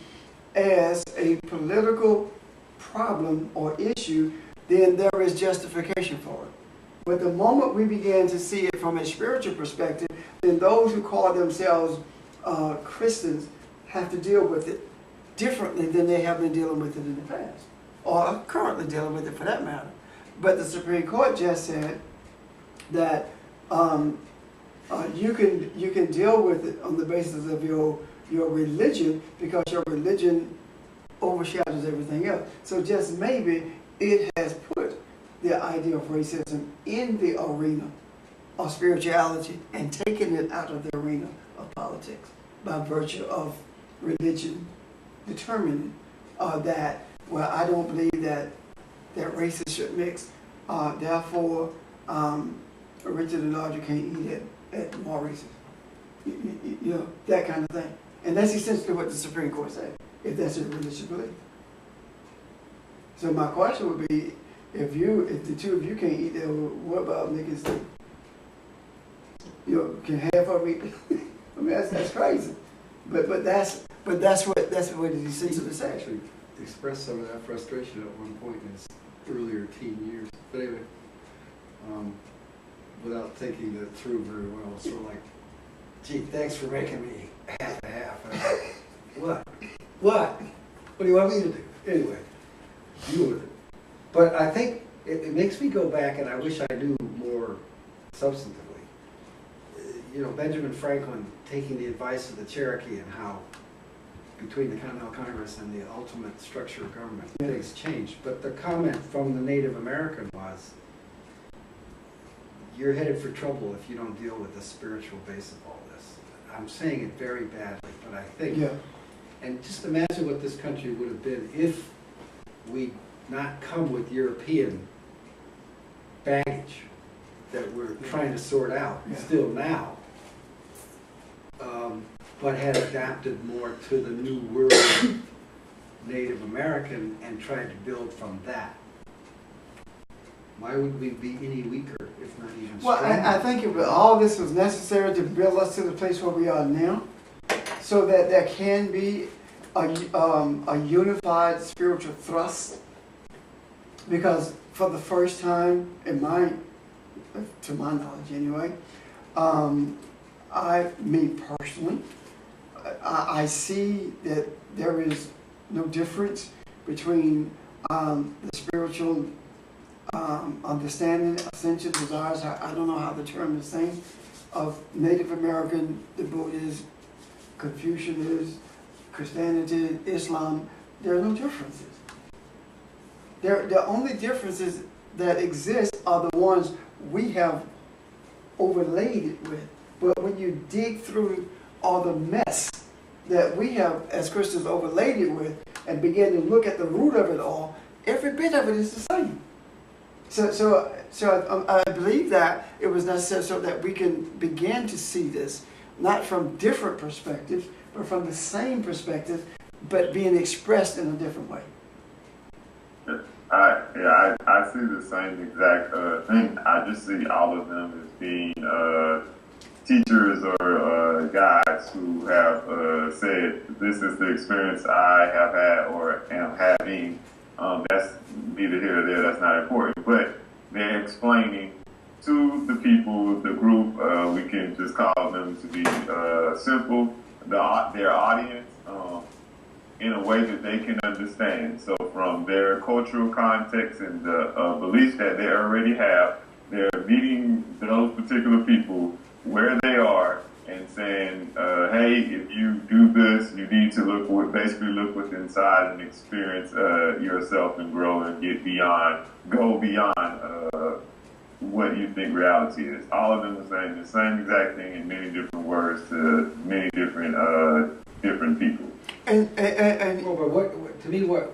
as a political problem or issue, then there is justification for it. But the moment we begin to see it from a spiritual perspective, then those who call themselves Christians have to deal with it differently than they have been dealing with it in the past, or are currently dealing with it for that matter. But the Supreme Court just said that you can deal with it on the basis of your religion, because your religion overshadows everything else. So just maybe it has put the idea of racism in the arena of spirituality and taken it out of the arena of politics by virtue of religion determining that, well, I don't believe that races should mix, therefore Richard and Audrey can't eat at Maurice's. You know, that kind of thing. And that's essentially what the Supreme Court said, if that's a religious belief. So my question would be, if the two of you can't eat there, what about Nick and Steve? You know, can half of them eat? I mean, that's crazy. But that's what it essentially says. Actually expressed some of that frustration at one point in his earlier teen years. But anyway, without thinking that through very well, it's sort of like, gee, thanks for making me half a half. What? What do you want me to do? Anyway, deal with it. But I think it makes me go back, and I wish I knew more substantively. You know, Benjamin Franklin taking the advice of the Cherokee and how between the Continental Congress and the ultimate structure of government, things changed. But the comment from the Native American was, you're headed for trouble if you don't deal with the spiritual base of all this. I'm saying it very badly, but I think, Yeah. and just imagine what this country would have been if we'd not come with European baggage that we're trying to sort out Yeah. still now, but had adapted more to the new world Native American and tried to build from that. Why would we be any weaker, if not even Well, stronger? I think all this was necessary to build us to the place where we are now, so that there can be a unified spiritual thrust. Because for the first time to my knowledge anyway, me personally, I see that there is no difference between the spiritual understanding, ascension, desires, I don't know how the term is saying, of Native American, the Buddhists, Confucianism, Christianity, Islam. There are no differences. The only differences that exist are the ones we have overlaid it with. But when you dig through all the mess that we have as Christians overlaid it with and begin to look at the root of it all, every bit of it is the same. So I believe that it was necessary so that we can begin to see this, not from different perspectives, but from the same perspective, but being expressed in a different way. I see the same exact thing. I just see all of them as being teachers or guides who have said, this is the experience I have had or am having. That's neither here or there, that's not important. But they're explaining to the people, the group, we can just call them to be simple, their audience, in a way that they can understand. So from their cultural context and the beliefs that they already have, they're meeting those particular people where they are and saying, hey, if you do this, you need to look what's inside and experience yourself and grow and go beyond what you think reality is. All of them are saying the same exact thing in many different words to many different people. And Well, but what to me, what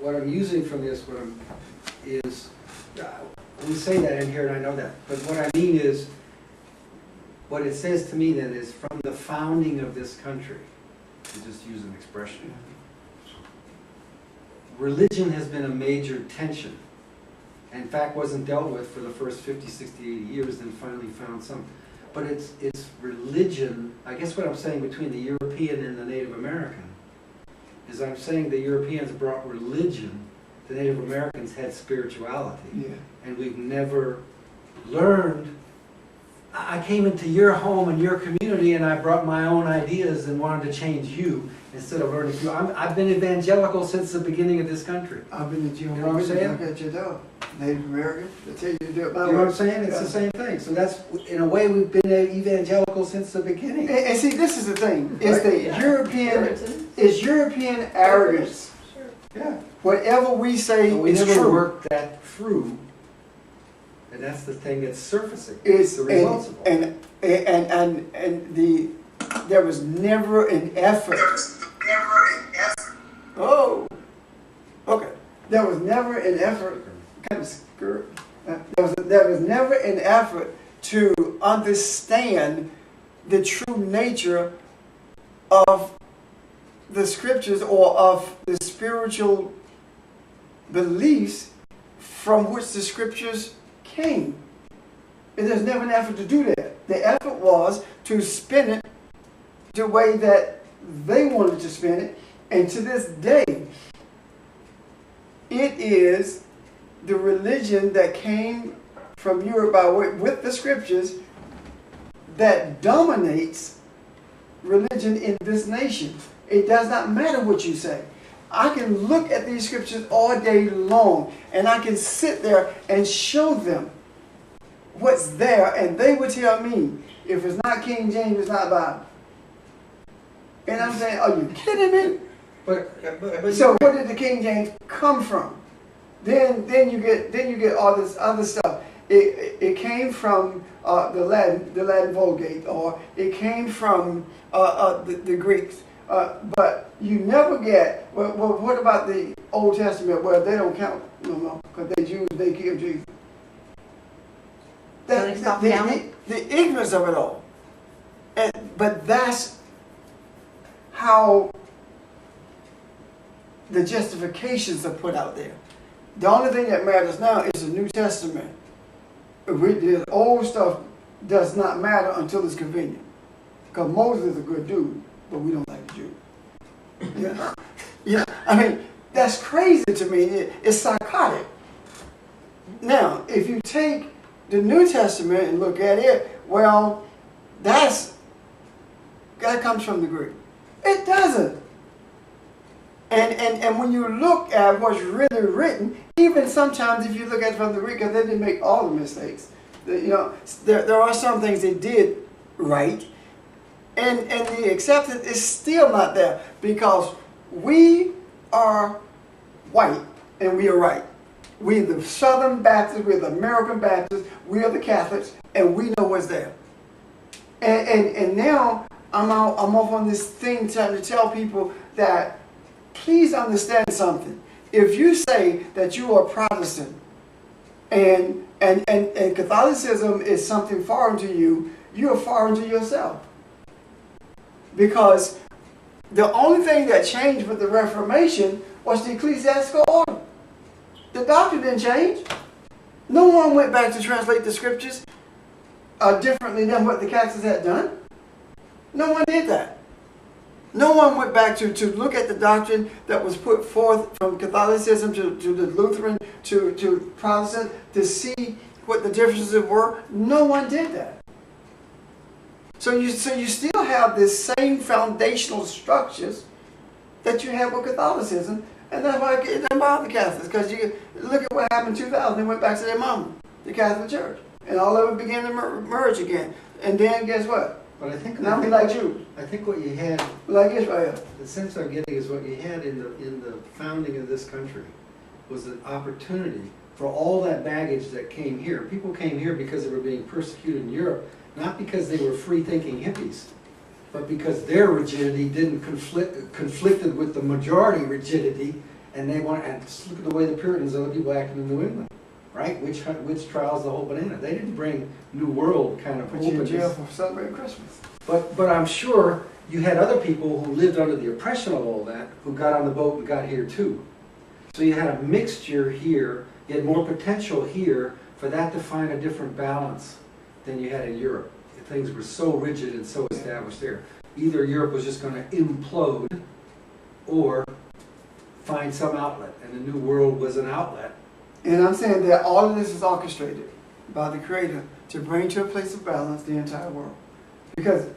I'm using from this, is we say that in here, and I know that, but what I mean is, what it says to me then is from the founding of this country, to just use an expression, religion has been a major tension. In fact, wasn't dealt with for the first 50, 60, 80 years, then finally found some. But it's religion, I guess what I'm saying between the European and the Native American, is I'm saying the Europeans brought religion, the Native Americans had spirituality. yeah. And we've never learned. I came into your home and your community and I brought my own ideas and wanted to change you instead of learning you. I've been evangelical since the beginning of this country. I've been a Jehovah's You know what I'm saying? Witness, I got your dog. Native American, they tell you to do it my You way. know what I'm saying? It's the same thing. So that's, in a way, we've been evangelical since the beginning. And see, this is the thing. It's the Yeah. European arrogance. Sure. Yeah. Whatever we say But we is never true. worked that through. And that's the thing that's surfacing. It's the results of all. There was never an effort. Oh, okay. There was never an effort. Kind of skirt. There was never an effort to understand the true nature of the scriptures or of the spiritual beliefs from which the scriptures came. And there's never an effort to do that. The effort was to spin it the way that they wanted to spin it. And to this day, it is the religion that came from Europe by way, with the scriptures that dominates religion in this nation. It does not matter what you say. I can look at these scriptures all day long and I can sit there and show them what's there, and they would tell me, if it's not King James, it's not Bible. And I'm saying, are you kidding me? But So where did the King James come from? Then you get all this other stuff. It came from the Latin Vulgate, or it came from the Greeks. But you never get. Well, what about the Old Testament? Well, they don't count no more because they Jews. They killed Jesus. So they stopped counting? The ignorance of it all. But that's how the justifications are put out there. The only thing that matters now is the New Testament. The old stuff does not matter until it's convenient. Because Moses is a good dude, but we don't like the Jew. Yeah. Yeah. I mean, that's crazy to me. It's psychotic. Now, if you take the New Testament and look at it, well, that comes from the Greek. It doesn't. And when you look at what's really written, even sometimes if you look at it from the Greek, because they didn't make all the mistakes, there are some things they did right, and the acceptance is still not there, because we are white and we are right. We're the Southern Baptists, we're the American Baptists, we are the Catholics, and we know what's there. And now I'm off on this thing trying to tell people that please understand something. If you say that you are Protestant and Catholicism is something foreign to you, you are foreign to yourself. Because the only thing that changed with the Reformation was the ecclesiastical order. The doctrine didn't change. No one went back to translate the scriptures differently than what the Catholics had done. No one did that. No one went back to look at the doctrine that was put forth from Catholicism to the Lutheran to Protestant to see what the differences were. No one did that. So you still have the same foundational structures that you have with Catholicism, and that's why it doesn't bother the Catholics, because you look at what happened in 2000. They went back to their mama, the Catholic Church, and all of it began to merge again. And then guess what? But I think Now we like Jews. I think what you had, We like Israel. the sense I'm getting is what you had in the founding of this country was an opportunity for all that baggage that came here. People came here because they were being persecuted in Europe, not because they were free-thinking hippies, but because their rigidity didn't conflicted with the majority rigidity, and they want, and just look at the way the Puritans and other people acted in New England, right? Which trials the whole banana. They didn't bring New World kind of Put you in openness. jail for celebrating Christmas. But I'm sure you had other people who lived under the oppression of all that, who got on the boat and got here too. So you had a mixture here, you had more potential here for that to find a different balance than you had in Europe. Things were so rigid and so established there. Either Europe was just going to implode or find some outlet, and the New World was an outlet. And I'm saying that all of this is orchestrated by the Creator to bring to a place of balance the entire world. Because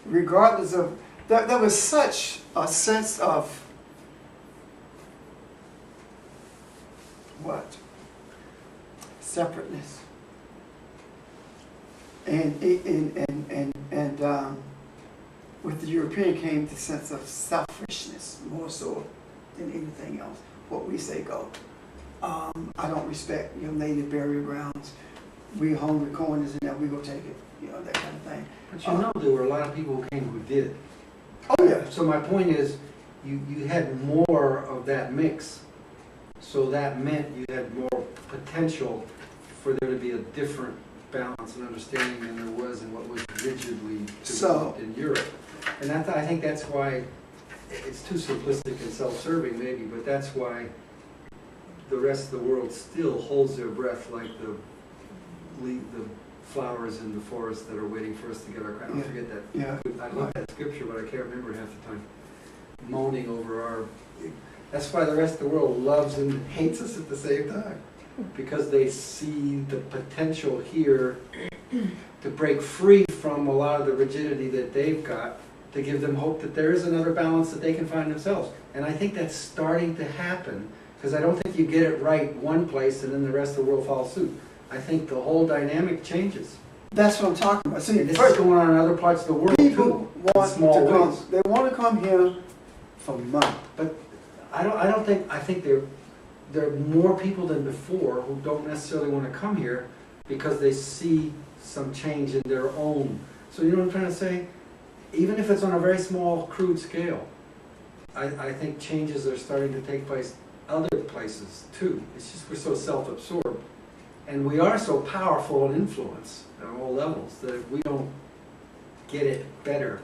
regardless of, there was such a sense of, what? Separateness. And with the European came the sense of selfishness, more so than anything else. What we say go. I don't respect your native burial grounds. We hungry corners and that we go take it. You know, that kind of thing. But you know there were a lot of people who came who did. Oh yeah. So my point is, you had more of that mix. So that meant you had more potential for there to be a different balance and understanding than there was in what was rigidly developed in Europe. And I think that's why it's too simplistic and self-serving maybe, but that's why the rest of the world still holds their breath like the flowers in the forest that are waiting for us to get our crown. I don't forget that. Yeah. I love that scripture, but I can't remember it half the time. Moaning over our... That's why the rest of the world loves and hates us at the same time. Because they see the potential here to break free from a lot of the rigidity that they've got, to give them hope that there is another balance that they can find themselves. And I think that's starting to happen, because I don't think you get it right one place and then the rest of the world follows suit. I think the whole dynamic changes. That's what I'm talking about. See, And this first, is going on in other parts of the world people too, in want small to come. ways. They want to come here for money. But I think there are more people than before who don't necessarily want to come here because they see some change in their own. So you know what I'm trying to say? Even if it's on a very small, crude scale, I think changes are starting to take place other places too. It's just we're so self-absorbed And we are so powerful in influence at all levels that if we don't get it better,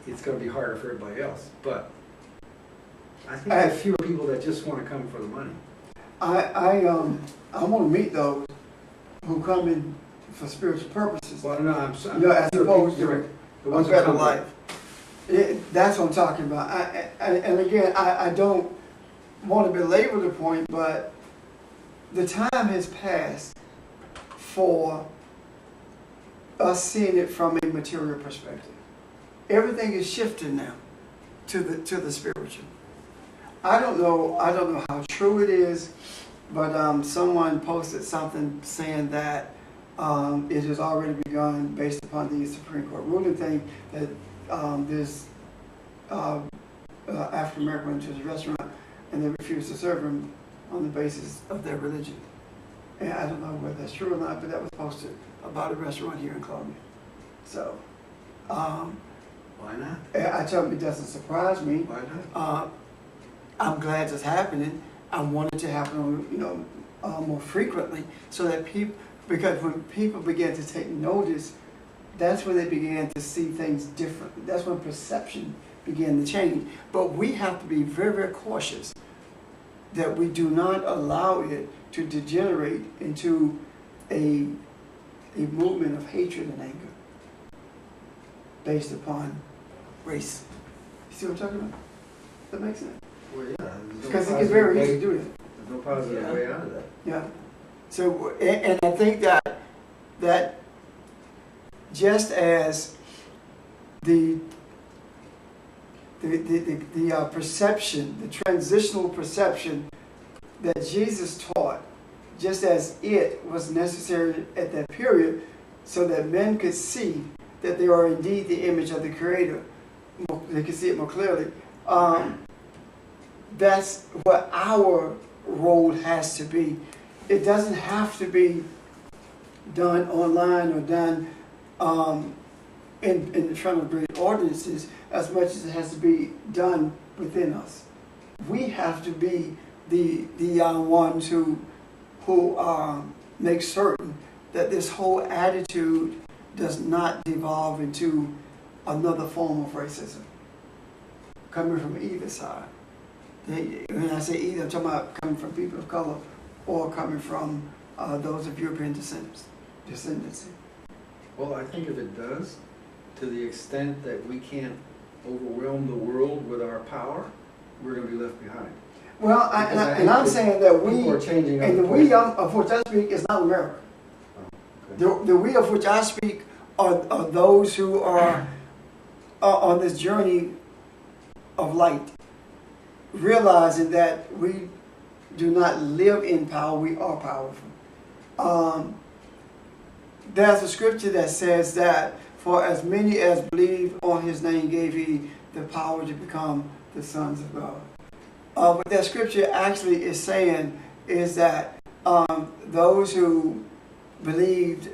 it's gonna be harder for everybody else. But I think there are fewer people that just wanna come for the money. I want to meet those who come in for spiritual purposes. Well, no, I'm You know, as opposed to the a ones who better come life. That's what I'm talking about. And again, I don't want to belabor the point, but the time has passed for us seeing it from a material perspective. Everything is shifting now to the spiritual. I don't know how true it is, but someone posted something saying that it has already begun based upon the Supreme Court ruling thing that this African American went to the restaurant and they refused to serve him on the basis of their religion. And I don't know whether that's true or not, but that was posted about a restaurant here in Columbia. So, Why not? I tell them it doesn't surprise me. Why not? I'm glad it's happening. I want it to happen, more frequently, so that people, because when people begin to take notice, that's when they began to see things differently. That's when perception began to change. But we have to be very, very cautious that we do not allow it to degenerate into a movement of hatred and anger based upon race. You see what I'm talking about? That makes sense? Well, yeah. there's no Because it's positive very way- easy to do that. There's no positive Yeah. way out of that. Yeah. So, and I think that just as the perception, the transitional perception that Jesus taught, just as it was necessary at that period, so that men could see that they are indeed the image of the Creator, they could see it more clearly. That's what our role has to be. It doesn't have to be done online or done in front of great audiences as much as it has to be done within us. We have to be the ones who make certain that this whole attitude does not devolve into another form of racism coming from either side. When I say either, I'm talking about coming from people of color or coming from those of European descendancy. Well, I think if it does, to the extent that we can't overwhelm the world with our power, we're going to be left behind. Well, I'm saying that we, People are changing and the other we places. of which I speak is not America. Okay. The we of which I speak are those who are on this journey of light, realizing that we do not live in power, we are powerful. There's a scripture that says that for as many as believe on his name gave he the power to become the sons of God. What that scripture actually is saying is that those who believed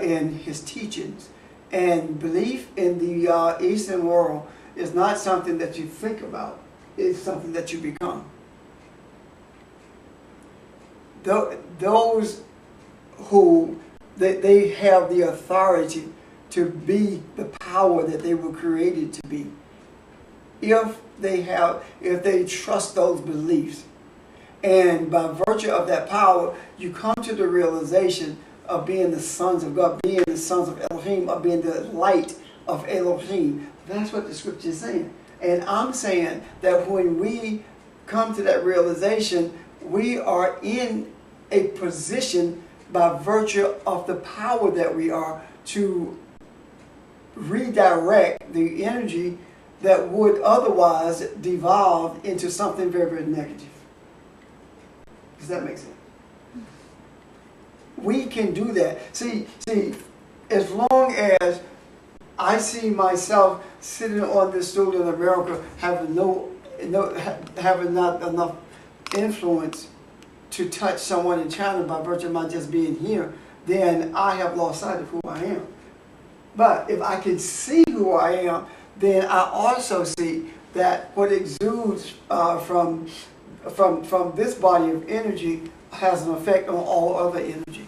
in his teachings, and belief in the Eastern world is not something that you think about, it's something that you become. Those who they have the authority to be the power that they were created to be. If they trust those beliefs, and by virtue of that power, you come to the realization of being the sons of God, being the sons of Elohim, of being the light of Elohim. That's what the scripture is saying. And I'm saying that when we come to that realization, we are in a position by virtue of the power that we are to redirect the energy that would otherwise devolve into something very, very negative. Does that make sense? We can do that. See, as long as I see myself sitting on this stool in America having having not enough influence to touch someone in China by virtue of my just being here, then I have lost sight of who I am. But if I can see who I am, then I also see that what exudes from this body of energy has an effect on all other energy.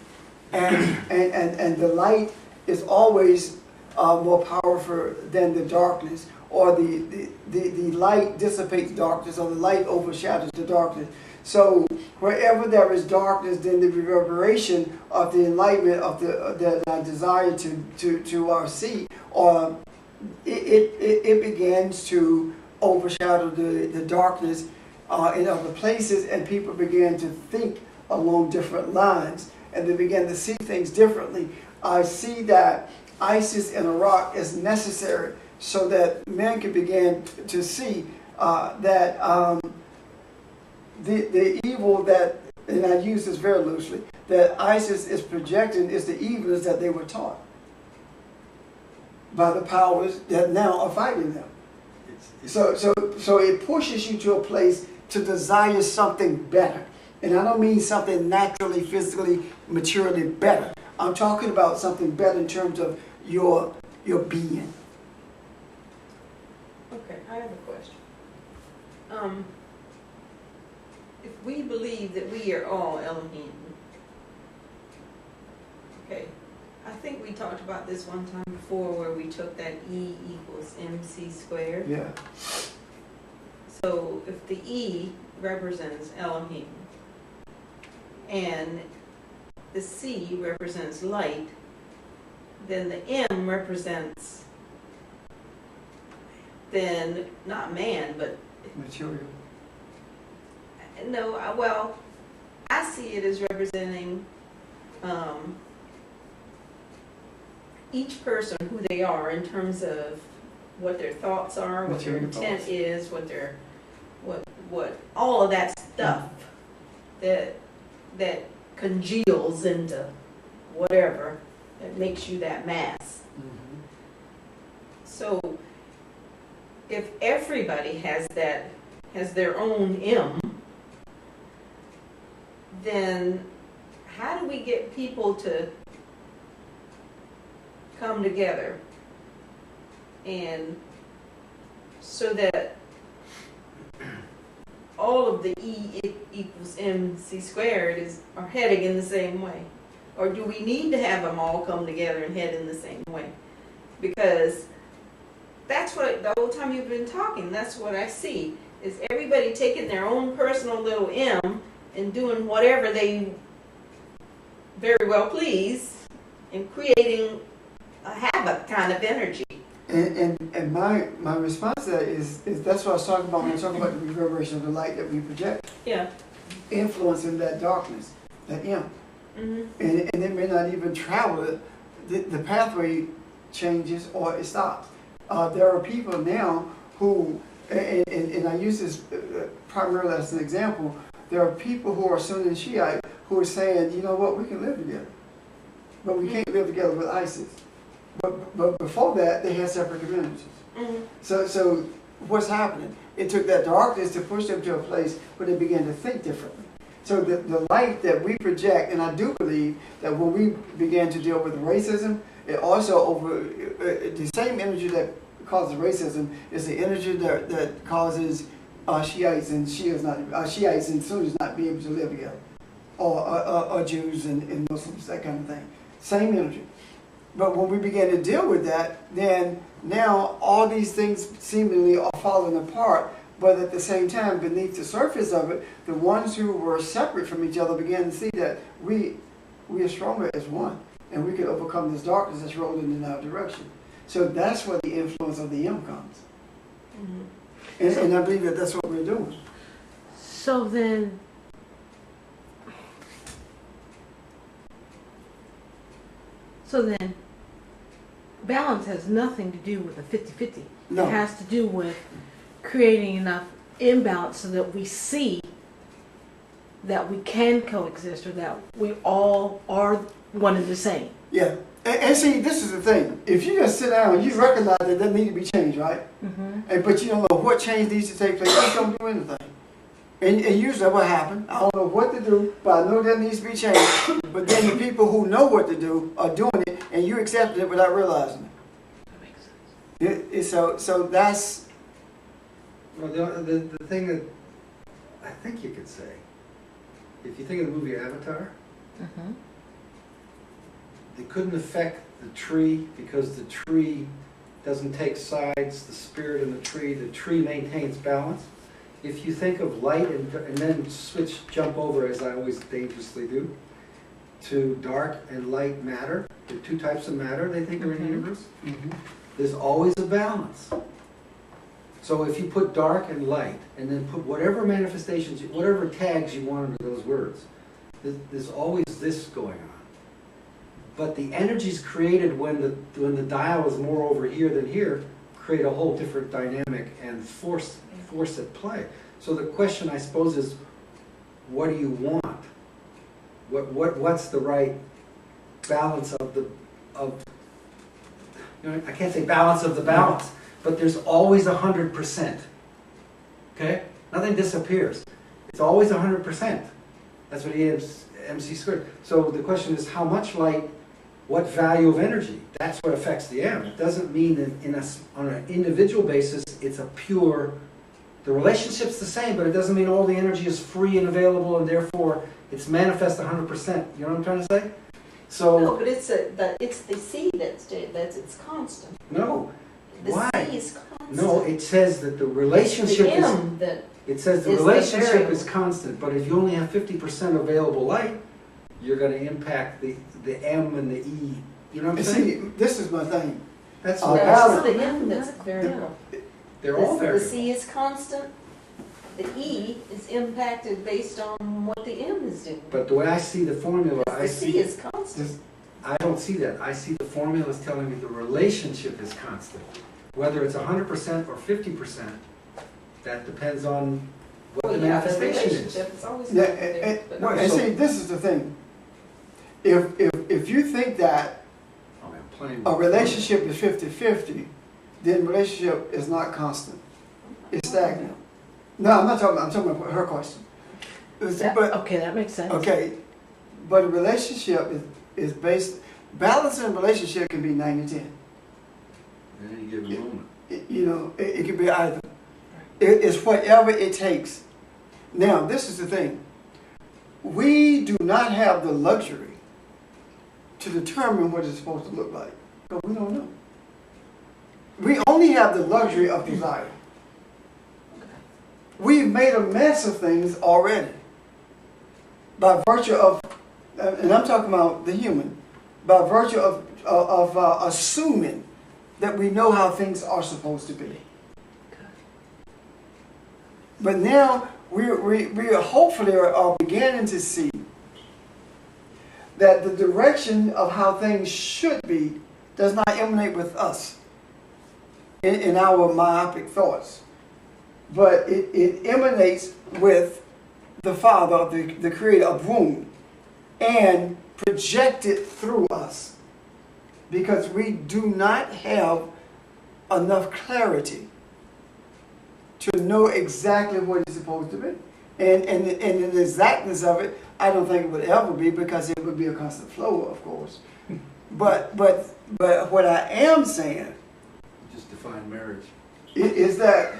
And the light is always more powerful than the darkness, or the light dissipates darkness, or the light overshadows the darkness. So wherever there is darkness, then the reverberation of the enlightenment of the desire to see, or it begins to overshadow the darkness in other places, and people begin to think along different lines, and they begin to see things differently. I see that ISIS in Iraq is necessary so that men can begin to see that the evil that, and I use this very loosely, that ISIS is projecting is the evils that they were taught by the powers that now are fighting them. So it pushes you to a place to desire something better. And I don't mean something naturally, physically, materially better. I'm talking about something better in terms of your being. Okay, I have a question. If we believe that we are all Elohim, okay, I think we talked about this one time before where we took that E equals MC squared. Yeah. So if the E represents Elohim and the C represents light, then the M represents, then not man, but Material. no, well, I see it as representing each person, who they are in terms of what their thoughts are, what their Material intent thoughts. is, what all of that stuff that congeals into whatever that makes you that mass. Mm-hmm. So if everybody has their own M, then how do we get people to come together and so that all of the E equals MC squared are heading in the same way? Or do we need to have them all come together and head in the same way? Because that's what, the whole time you've been talking, that's what I see, is everybody taking their own personal little M and doing whatever they very well please and creating a havoc kind of energy. And my response to that is that's what I was talking about when I talk about the reverberation of the light that we project, Yeah. influencing that darkness, that M. Mm-hmm. And it may not even travel it. The pathway changes or it stops. There are people now who, and I use this primarily as an example, there are people who are Sunni and Shiite who are saying, you know what, we can live together. But we can't live together with ISIS. But before that, they had separate communities. Mm-hmm. So what's happening? It took that darkness to push them to a place where they began to think differently. So the light that we project, and I do believe that when we began to deal with racism, it also the same energy that causes racism is the energy that causes Shiites and Shiites and Sunnis not be able to live together, or Jews and Muslims, that kind of thing. Same energy. But when we began to deal with that, then now all these things seemingly are falling apart. But at the same time, beneath the surface of it, the ones who were separate from each other began to see that we are stronger as one, and we can overcome this darkness that's rolling in our direction. So that's where the influence of the M comes. Mm-hmm. And I believe that that's what we're doing. So then, balance has nothing to do with a 50-50. No. It has to do with creating enough imbalance so that we see that we can coexist, or that we all are one and the same. Yeah. And see, this is the thing. If you just sit down and you recognize that there need to be change, right? Mm-hmm. But you don't know what change needs to take place, you don't do anything. And usually what happened, I don't know what to do, but I know there needs to be change. But then the people who know what to do are doing it, and you accept it without realizing That makes sense. it. So that's, Well, the thing that I think you could say, if you think of the movie Avatar, Mm-hmm. they couldn't affect the tree because the tree doesn't take sides, the spirit in the tree maintains balance. If you think of light and then jump over, as I always dangerously do, to dark and light matter, the two types of matter they think are in the universe, there's always a balance. So if you put dark and light, and then put whatever manifestations, whatever tags you want under those words, there's always this going on. But the energies created when the dial is more over here than here create a whole different dynamic and force at play. So the question, I suppose, is, what do you want? What's the right balance I can't say balance of the balance, but there's always 100%. Okay? Nothing disappears. It's always 100%. That's what E is MC squared. So the question is, how much light, what value of energy? That's what affects the M. It doesn't mean that on an individual basis, it's a pure, the relationship's the same, but it doesn't mean all the energy is free and available, and therefore it's manifest 100%. You know what I'm trying to say? So No, but it's the C that's it's constant. no. The Why? C is constant. No, it says that the relationship the is. M that It says the is the relationship variable. is constant, but if you only have 50% available light, you're going to impact the M and the E. You know what I'm And saying? see, this is my thing. That's Oh, the that's balance. the M that's variable. They're all The variable. C is constant. The E is impacted based on what the M is doing. But the way I see the formula, The C is constant. I don't see that. I see the formula as telling me the relationship is constant. Whether it's 100% or 50%, that depends on what the manifestation is. relationship is always Yeah, there, but- and see, this is the thing. If you think that Oh, man, playing a relationship is 50-50, then relationship is not constant. It's stagnant. No, I'm talking about her question. But, Okay, that makes sense. okay, but a relationship is based, balance in a relationship can be 90-10. at any given moment. It can be either. It's whatever it takes. Now, this is the thing. We do not have the luxury to determine what it's supposed to look like, but we don't know. We only have the luxury of desire. We've made a mess of things already by virtue of, and I'm talking about the human, by virtue of assuming that we know how things are supposed to be. But now we hopefully are beginning to see that the direction of how things should be does not emanate with us in our myopic thoughts, but it emanates with the Father, the Creator of womb, and projected through us, because we do not have enough clarity to know exactly what it's supposed to be. And the exactness of it, I don't think it would ever be, because it would be a constant flow, of course. But what I am saying Just define marriage. is that,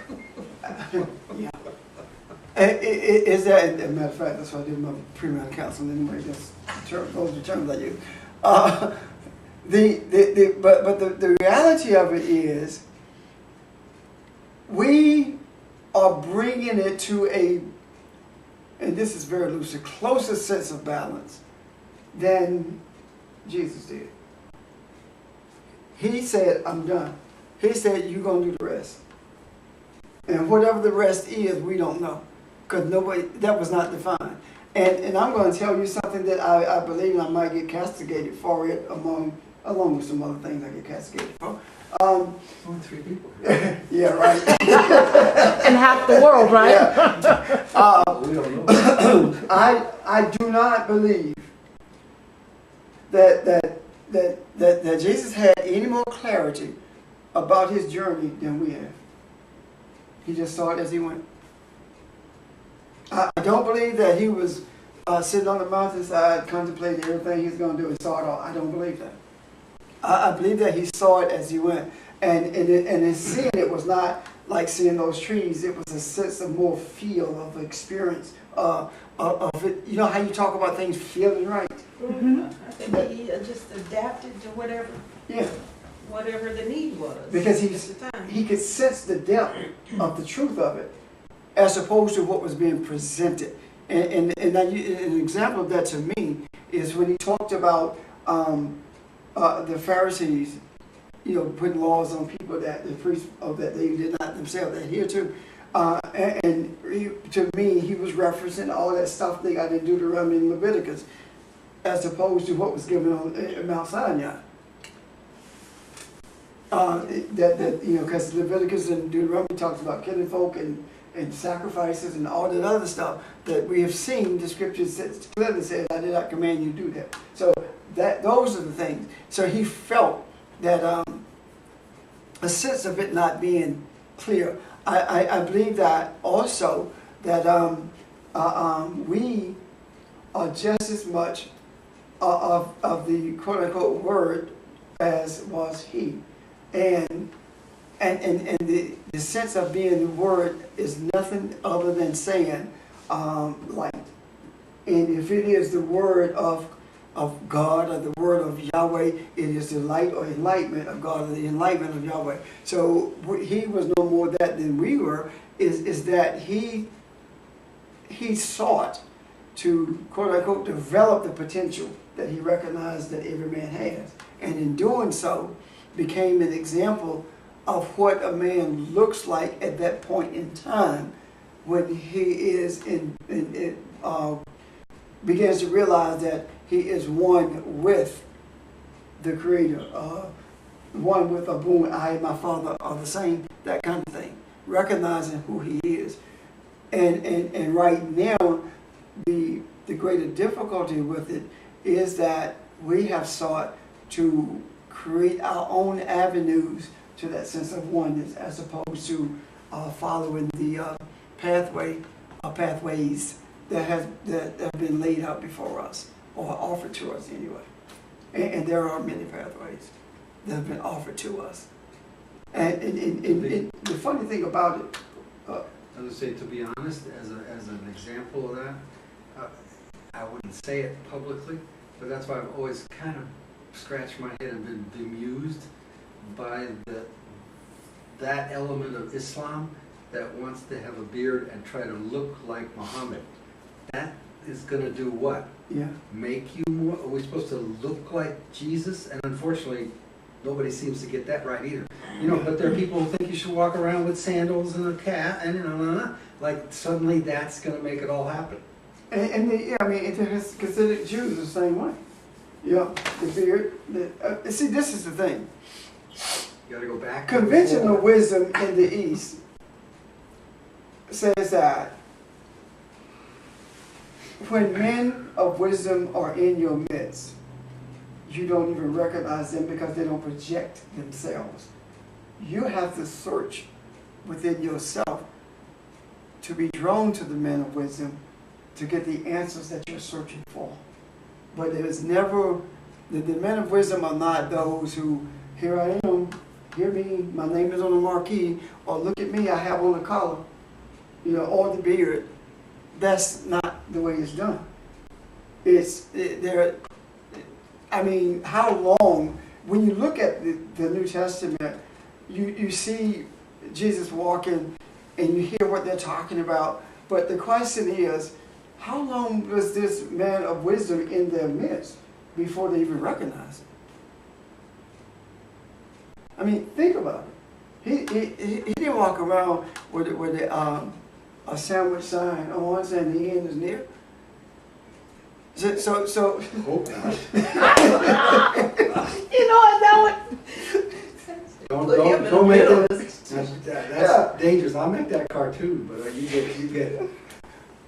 yeah, is that, as a matter of fact, that's why I did my pre-med counseling anyway. That's those are the terms I use. But the reality of it is, we are bringing it to and this is very loose, a closer sense of balance than Jesus did. He said, I'm done. He said, you're going to do the rest. And whatever the rest is, we don't know, because that was not defined. And I'm going to tell you something that I believe I might get castigated for it, along with some other things I get castigated for. Only 3 people. Yeah, right. And half the world, right? Yeah. We don't know. I do not believe that Jesus had any more clarity about his journey than we have. He just saw it as he went. I don't believe that he was sitting on the mountainside contemplating everything he's going to do and saw it all. I don't believe that. I believe that he saw it as he went. And in seeing it was not like seeing those trees. It was a sense of more feel of experience of it. You know how you talk about things feeling right? I think he just adapted to Yeah, whatever the need was. because at the time. he could sense the depth of the truth of it, as opposed to what was being presented. And an example of that to me is when he talked about the Pharisees, you know, putting laws on people that the priests that they did not themselves adhere to. To me, he was referencing all that stuff they got in Deuteronomy and Leviticus, as opposed to what was given on Mount Sinai. Because Leviticus and Deuteronomy talks about killing folk and sacrifices and all that other stuff that we have seen. The scripture clearly says, "I did not command you to do that." So those are the things. So he felt that a sense of it not being clear. I believe that also that we are just as much of the quote unquote word as was he, and the sense of being the word is nothing other than saying light. And if it is the word of God or the word of Yahweh, it is the light or enlightenment of God or the enlightenment of Yahweh. So he was no more that than we were, is that he sought to, quote unquote, develop the potential that he recognized that every man has. And in doing so, became an example of what a man looks like at that point in time when he is begins to realize that he is one with the Creator, one with Abun, I and my Father are the same, that kind of thing, recognizing who he is. And right now, the greater difficulty with it is that we have sought to create our own avenues to that sense of oneness, as opposed to following the pathways that have been laid out before us, or offered to us anyway. And there are many pathways that have been offered to us. And the funny thing about it, I would say, to be honest, as an example of that, I wouldn't say it publicly, but that's why I've always kind of scratched my head and been bemused by that element of Islam that wants to have a beard and try to look like Muhammad. That is going to do what? yeah. Make you more? Are we supposed to look like Jesus? And unfortunately, nobody seems to get that right either. You know, but there are people who think you should walk around with sandals and a cat, and like suddenly that's going to make it all happen. It has considered Jews the same way. Yeah, the beard. See, this is the thing. You got to go back. Conventional wisdom in the East says that when men of wisdom are in your midst, you don't even recognize them because they don't project themselves. You have to search within yourself to be drawn to the men of wisdom to get the answers that you're searching for. But there is never, the men of wisdom are not those who, here I am, hear me, my name is on the marquee, or look at me, I have on the collar, or the beard. That's not the way it's done. How long, when you look at the New Testament, you see Jesus walking and you hear what they're talking about, but the question is, how long was this man of wisdom in their midst before they even recognized it? Think about it. He didn't walk around with a sandwich sign on saying the end is near. So Hope not. Don't make that. That's dangerous. I'll make that cartoon, but you get it.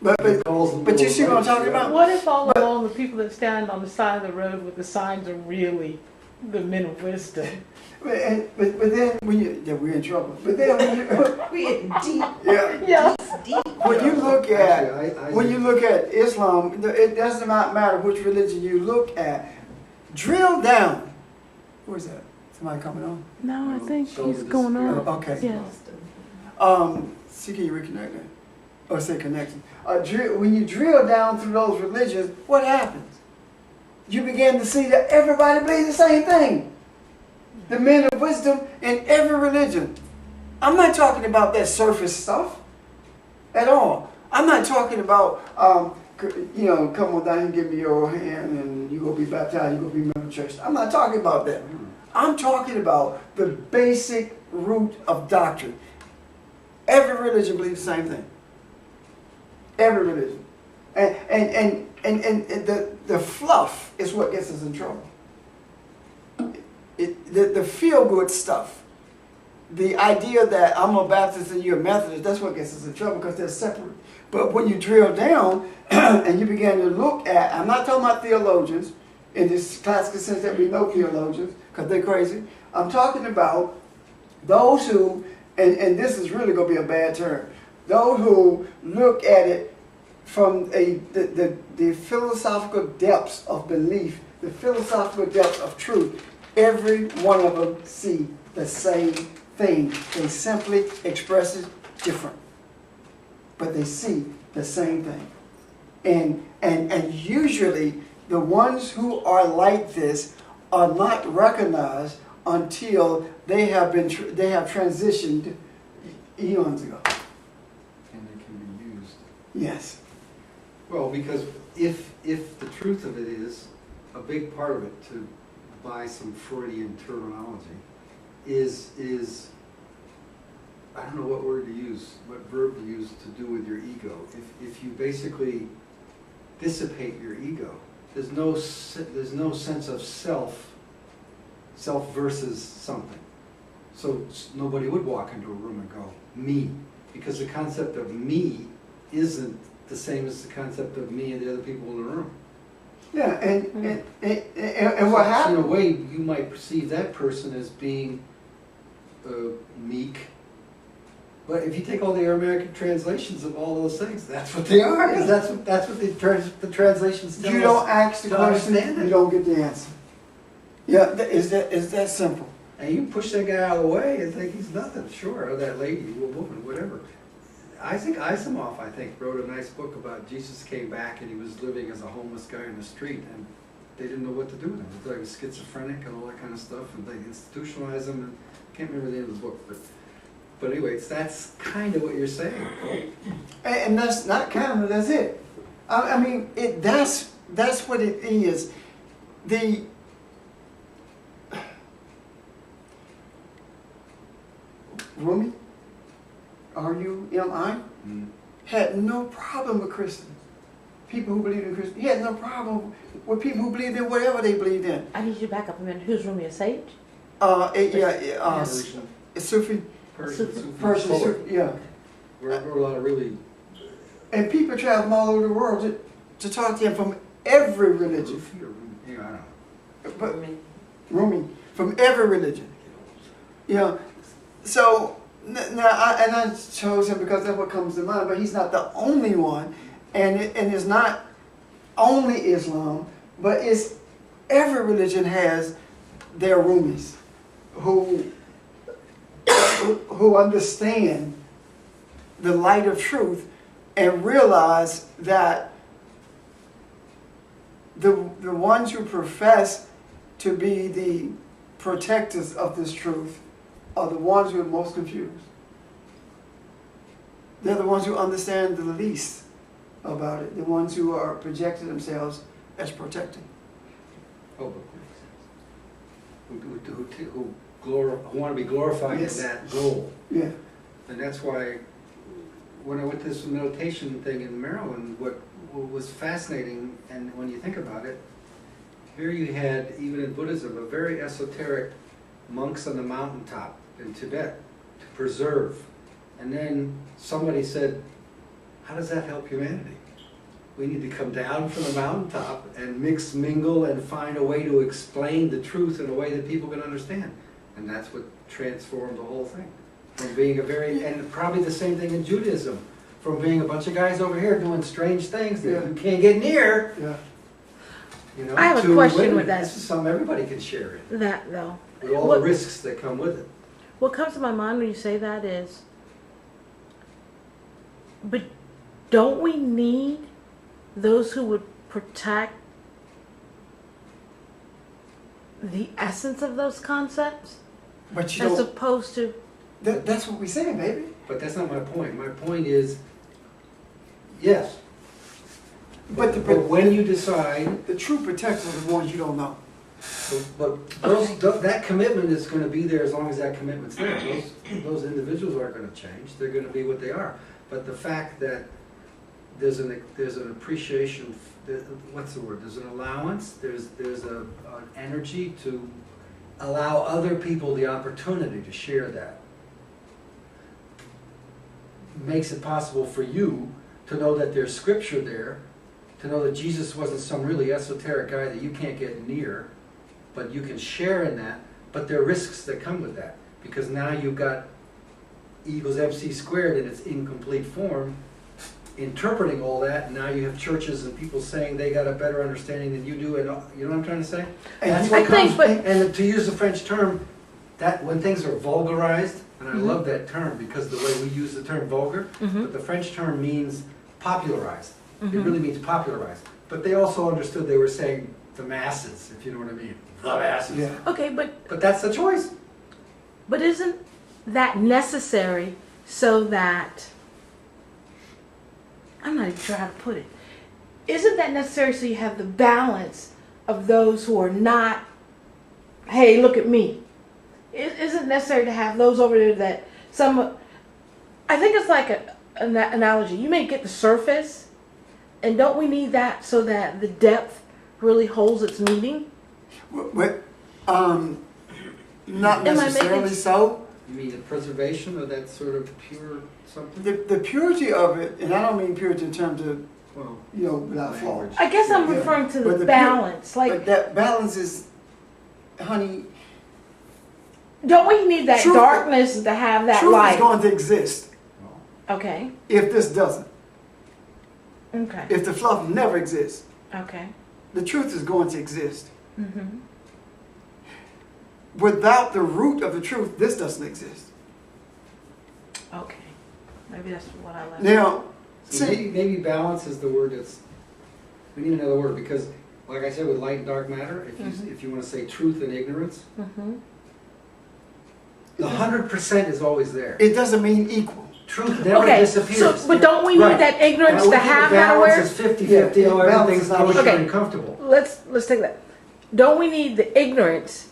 But you see what I'm talking about? What if all along the people that stand on the side of the road with the signs are really the men of wisdom? But then we're in trouble. But then We're deep, Yeah. deep. when you look at Actually, when you look at Islam, it does not matter which religion you look at. Drill down. Who is that? Somebody coming on? No, I think So he's this going on. Okay. Yeah. See, can you reconnect that? or say connection. When you drill down through those religions, what happens? You begin to see that everybody believes the same thing. The men of wisdom in every religion. I'm not talking about that surface stuff at all. I'm not talking about, come on down and give me your hand and you're going to be baptized, you're going to be a member of the church. I'm not talking about that. I'm talking about the basic root of doctrine. Every religion believes the same thing. Every religion. And the fluff is what gets us in trouble. The feel-good stuff. The idea that I'm a Baptist and you're a Methodist, that's what gets us in trouble because they're separate. But when you drill down and you begin to look at, I'm not talking about theologians in this classical sense that we know theologians because they're crazy. I'm talking about those who, and this is really going to be a bad term, those who look at it from the philosophical depths of belief, the philosophical depths of truth. Every one of them see the same thing. They simply express it different. But they see the same thing. And usually the ones who are like this are not recognized until they have transitioned eons ago. And they can be used. Yes. Well, because if the truth of it is, a big part of it, to buy some Freudian terminology, is I don't know what word to use, what verb to use to do with your ego. If you basically dissipate your ego, there's no sense of self versus something. So nobody would walk into a room and go, me, because the concept of me isn't the same as the concept of me and the other people in the room. Yeah, and what So happened? in a way, you might perceive that person as being meek. But if you take all the Aramaic translations of all those things, that's what they are, because that's what the translations tell us. You don't ask the to question, understand it. you don't get the answer. Yeah, is that simple? And you push that guy out of the way and think he's nothing, sure, or that lady, or woman, whatever. Isaac Asimov, I think, wrote a nice book about Jesus came back and he was living as a homeless guy in the street and they didn't know what to do with him. They thought he was schizophrenic and all that kind of stuff, and they institutionalized him, and I can't remember the end of the book, but anyway, that's kind of what you're saying. And that's not kind of, that's it. I mean, that's what it is. Rumi, R-U-M-I, had no problem with Christians. People who believed in Christians. He had no problem with people who believed in whatever they believed in. I need you to back up a minute. Who's Rumi, a sage? Sufi. Persian Sufi, yeah. Where a lot of really... And people travel from all over the world to talk to him from every religion. Yeah, I don't know. But Rumi, from every religion. You know, so now I chose him because that's what comes to mind, but he's not the only one, and it's not only Islam, but it's every religion has their Rumis who understand the light of truth and realize that the ones who profess to be the protectors of this truth are the ones who are most confused. They're the ones who understand the least about it, the ones who are projecting themselves as protecting. Oh, who want to be glorified Yes. in that goal. Yeah. And that's why when I went to this meditation thing in Maryland, what was fascinating, and when you think about it, here you had, even in Buddhism, a very esoteric monks on the mountaintop in Tibet to preserve. And then somebody said, how does that help humanity? We need to come down from the mountaintop and mix, mingle, and find a way to explain the truth in a way that people can understand. And that's what transformed the whole thing. From being and probably the same thing in Judaism, from being a bunch of guys over here doing strange things that you can't get near. Yeah. You know, I have a to, question wait minute, with that. This is something everybody can share in, That though. with all What- the risks that come with it. What comes to my mind when you say that is, but don't we need those who would protect the essence of those concepts But you as don't, opposed to, that's what we're saying, baby. But that's not my point. My point is, yes. But But when you decide, the true protectors are the ones you don't know. but that commitment is gonna be there as long as that commitment's there. Those individuals aren't gonna change. They're gonna be what they are. But the fact that there's an appreciation, what's the word? There's an allowance, there's an energy to allow other people the opportunity to share that. Makes it possible for you to know that there's scripture there, to know that Jesus wasn't some really esoteric guy that you can't get near, but you can share in that, but there are risks that come with that, because now you've got E equals MC squared in its incomplete form, interpreting all that, and now you have churches and people saying they got a better understanding than you do, and you know what I'm trying to say? And That's you- what I think, comes, but- and to use the French term, that when things are vulgarized, and I Mhm. love that term because the way we use the term vulgar, Mhm. but the French term means popularized. It Mhm. really means popularized. But they also understood they were saying the masses, if you know what I mean. The masses. Yeah. okay, but But that's the choice. isn't that necessary so that, I'm not even sure how to put it. Isn't that necessary so you have the balance of those who are not, hey, look at me? Isn't it necessary to have those over there that I think it's like an analogy. You may get the surface, and don't we need that so that the depth really holds its meaning? But, not Am I necessarily making- so. You mean the preservation of that sort of pure something? The purity of it, and I don't mean purity in terms of, Well, you know, without flaw. language. I guess I'm Yeah. referring to But the the balance. Like, But that balance is, honey, don't we need that Truth- darkness to have that truth is light? going to exist Okay. if this doesn't. Okay. If the fluff never exists, Okay. the truth is going to exist. Mm-hmm. Without the root of the truth, this doesn't exist. Okay. Maybe that's what I left. Now, So see, maybe balance is the word that's, we need another word, because like I said with light and dark matter, if you want to say truth and ignorance, Mm-hmm. the 100% is always there. it doesn't mean equal. Truth never Okay. disappears. So, but don't we need Right. that ignorance to have that balance awareness? is 50-50, Yeah, oh, balance everything's is not- kosher Okay. and comfortable. Let's take that. Don't we need the ignorance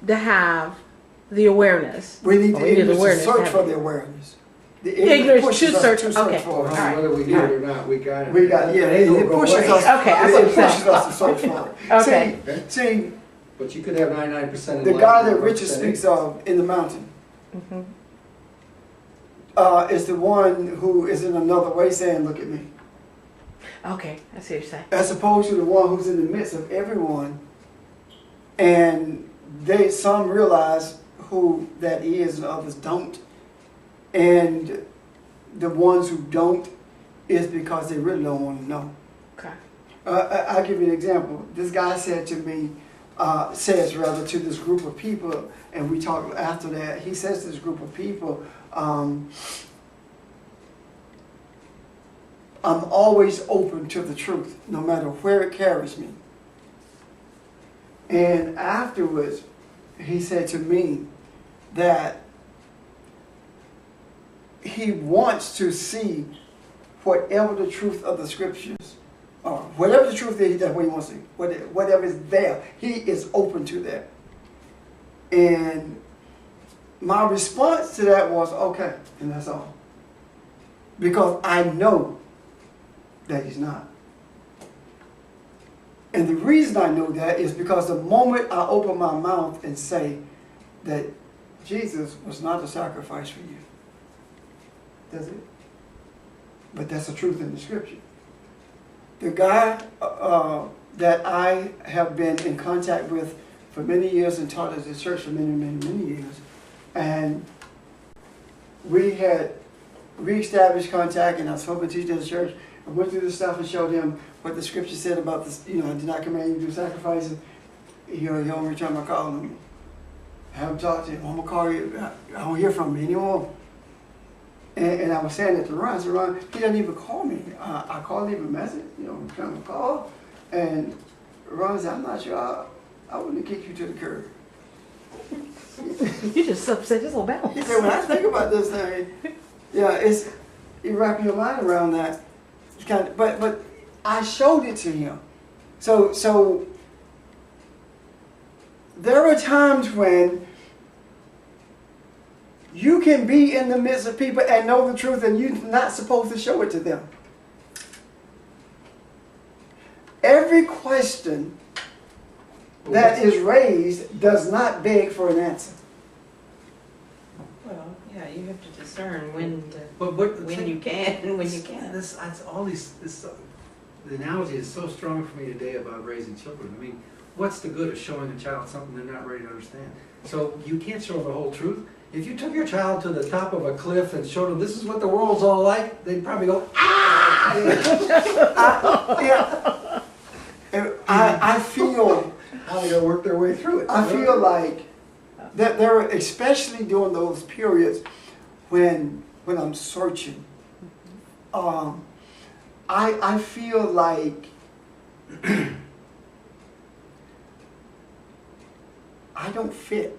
to have the awareness? We need Oh, the we need ignorance to awareness, search have for it. the awareness. The Ignorance pushes to us search- to okay. for it. Well, Alright. whether we need it or not, we got it. We got, yeah, It ain't it gonna go pushes away. us. Okay, I see It what you're pushes saying. us to search for it. Okay. See, But you could have 99% in the light guy and that 1% Richard speaks of in the mountain Mm-hmm. is the one who is in another way saying, "Look at me," Okay. I see what you're saying. as opposed to the one who's in the midst of everyone, and some realize who that is and others don't, and the ones who don't is because they really don't want to know. Okay. I'll give you an example. This guy said to me, says rather to this group of people, and we talked after that, he says to this group of people, I'm always open to the truth, no matter where it carries me. And afterwards, he said to me that he wants to see whatever the truth of the scriptures are, whatever the truth is, that's what he wants to see. Whatever is there, he is open to that. And my response to that was, okay, and that's all. Because I know that he's not. And the reason I know that is because the moment I open my mouth and say that Jesus was not a sacrifice for you, that's it. But that's the truth in the scripture. The guy that I have been in contact with for many years and taught at the church for many years, and we had reestablished contact, and I was helping teach at the church. I went through the stuff and showed him what the scripture said about this. You know, I did not command you to do sacrifices. He don't return my call no more. I haven't talked to him. I'm gonna call you. I don't hear from him anymore. And I was saying it to Ron, so Ron, he doesn't even call me. I call, leave a message, return a call. And Ron said, I'm not sure I wouldn't kick you to the curb. You just upset his whole He balance. said, when I think about this thing, yeah, you wrap your mind around that. It's kind of, but I showed it to him. So there are times when you can be in the midst of people and know the truth, and you're not supposed to show it to them. Every question that is raised does not beg for an answer. Well, yeah, you have to discern when But what, you can and when you can't. The analogy is so strong for me today about raising children. I mean, what's the good of showing a child something they're not ready to understand? So you can't show them the whole truth. If you took your child to the top of a cliff and showed them this is what the world's all like, they'd probably go, ah! Yeah. And I feel, How they gonna work their way through it? I feel like that there are, especially during those periods when I'm searching, I feel like I don't fit.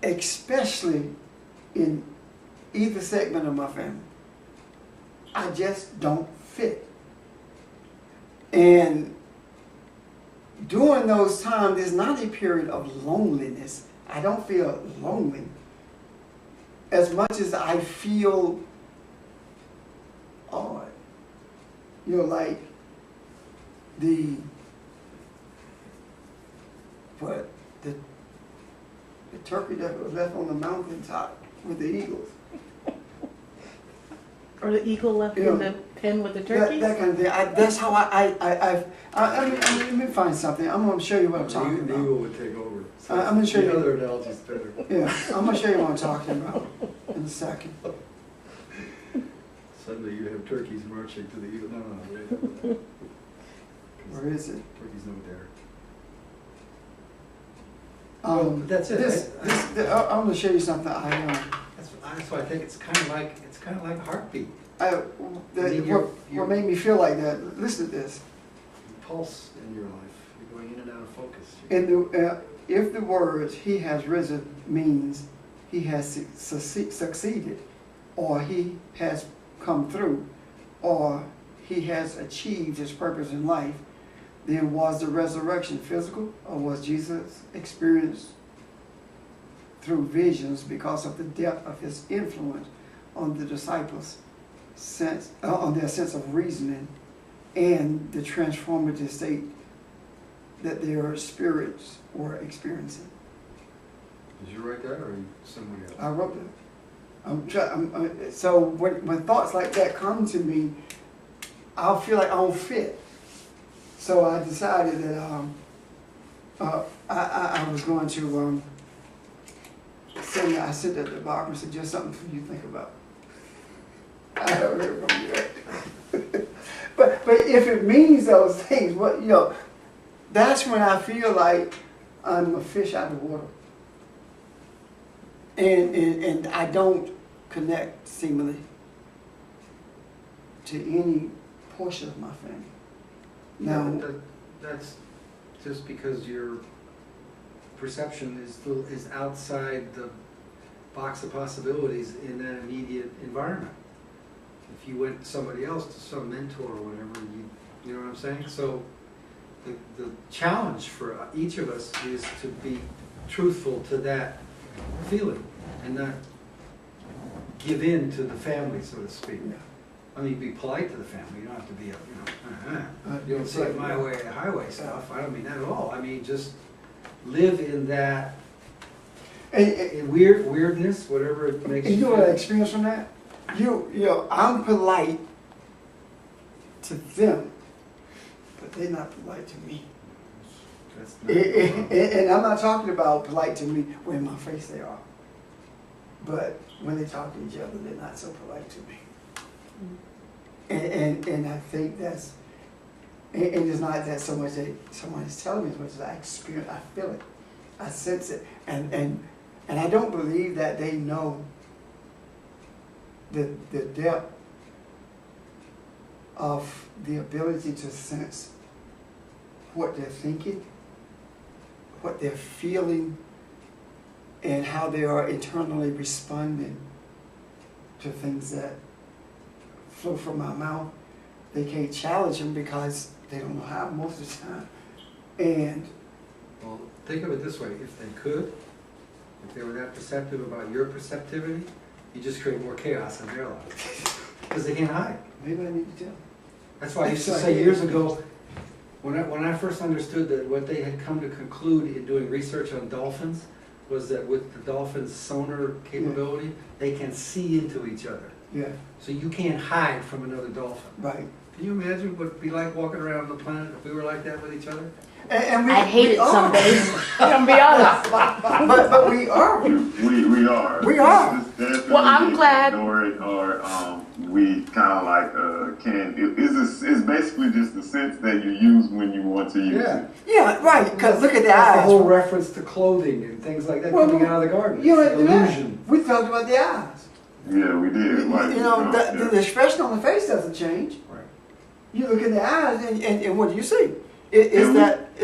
Especially in either segment of my family. I just don't fit. And during those times, there's not a period of loneliness. I don't feel lonely as much as I feel, like the turkey that was left on the mountaintop with the eagles. Or the eagle left Yeah. in the pen with the That turkeys? kind of thing. That's how let me find something. I'm going to show you what I'm talking The about. eagle would take over. So I'm gonna show the you. other analogy's better. Yeah, I'm going to show you what I'm talking about in a second. Suddenly you have turkeys marching to the eagle. No, wait. Where is it? Turkey's no dare. Um, that's it. I'm going to show you something. That's why I think it's kind of like a heartbeat. What made me feel like that? Listen to this. Pulse in your life. You're going in and out of focus. If the words "He has risen" means He has succeeded, or He has come through, or He has achieved His purpose in life, then was the resurrection physical, or was Jesus experienced through visions because of the depth of His influence on the disciples' on their sense of reasoning and the transformative state that their spirits were experiencing? Did you write that, or are you somebody else? I wrote that. So when thoughts like that come to me, I'll feel like I don't fit. So I decided that I was going to I sent that to Barbara and said, just something for you to think about. I haven't heard from you yet. But if it means those things, that's when I feel like I'm a fish out of water. And I don't connect seemingly to any portion of my family. No, Now, that's just because your perception is outside the box of possibilities in that immediate environment. If you went to somebody else, to some mentor or whatever, you know what I'm saying? So the challenge for each of us is to be truthful to that feeling and not give in to the family, so to speak. Yeah. I mean, be polite to the family. You don't have to be you don't say it my way, highway stuff. I don't mean that at all. I mean, just live in that in weirdness, whatever it makes And you you know what I feel. experienced from that? I'm polite to them, but they're not polite to me. That's not And I'm not talking about polite to me when in my face they are. But when they talk to each other, they're not so polite to me. And I think that's, and it's not that so much that someone is telling me as much as I experience, I feel it, I sense it, and And I don't believe that they know the depth of the ability to sense what they're thinking, what they're feeling, and how they are internally responding to things that flow from my mouth. They can't challenge them because they don't know how most of the time. And Well, think of it this way, if they could, if they were that perceptive about your perceptivity, you just create more chaos in their lives. Because they can't hide. maybe I need to tell. That's why I used to say years ago, when I first understood that what they had come to conclude in doing research on dolphins was that with the dolphins' sonar capability, they can see into each other. Yeah, So you can't hide from another dolphin. right. Can you imagine what it'd be like walking around the planet if we were like that with each other? And I hate it are. some days. I'm gonna be honest. But we are. We are. We are. It's definitely Well, I'm get glad- ignored, or we kind of like can. It's basically just the sense that you use when you want to use Yeah. it. Yeah, right, because look at the That's the eyes. whole reference to clothing and things like that Well, coming out of the garden. You know, It's an illusion. we talked about the eyes. Yeah, we did. Like, You know, yeah. the expression on the face doesn't change. Right. You look in the eyes, and what do you see? It's And we-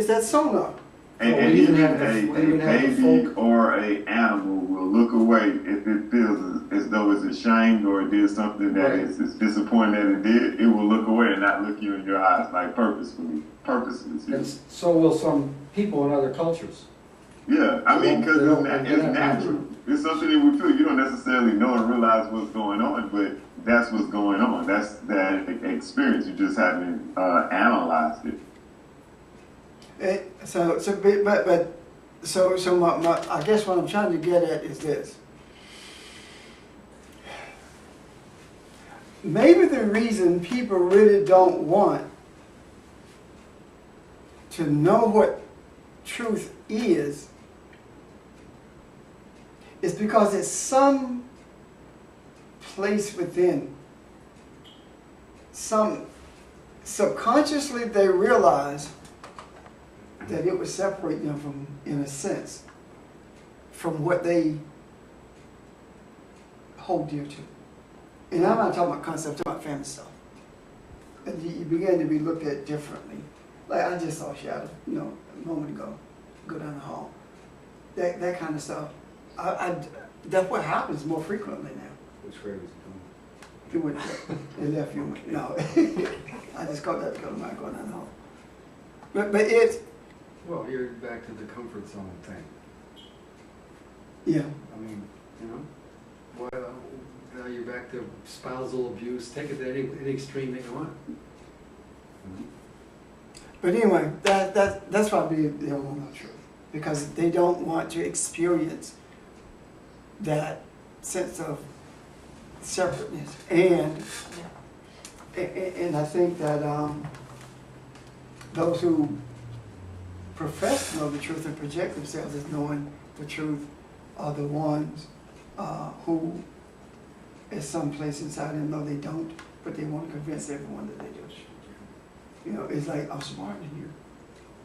that sonar. And, Well, and we even even have the- a we even have the baby folk- or a animal will look away if it feels as though it's ashamed or it did something that Right. it's disappointed that it did. It will look away and not look you in your eyes, like purposefully. And so will some people in other cultures. Yeah, I mean, because They don't- it's they don't- natural. It's something that we feel. You don't necessarily know and realize what's going on, but that's what's going on. That's that experience. You just haven't analyzed it. So my I guess what I'm trying to get at is this. Maybe the reason people really don't want to know what truth is because it's some place within, subconsciously they realize that it would separate them from, in a sense, from what they hold dear to. And I'm not talking about concepts, I'm talking about family stuff. And you begin to be looked at differently. Like I just saw Shadow, a moment ago, go down the hall. That kind of stuff. That's what happens more frequently now. Which way was it It went, it left you. No, I just caught that because I'm not going down the hall. But it's, going? Well, you're back to the comfort zone thing. yeah. I mean, well, now you're back to spousal abuse. Take it to any extreme that you want. But anyway, that's probably the not true, because they don't want to experience that sense of separateness, and I think that those who profess to know the truth and project themselves as knowing the truth are the ones who, at some place inside them, know they don't, but they want to convince everyone that they do. It's like, I'm smarter than you.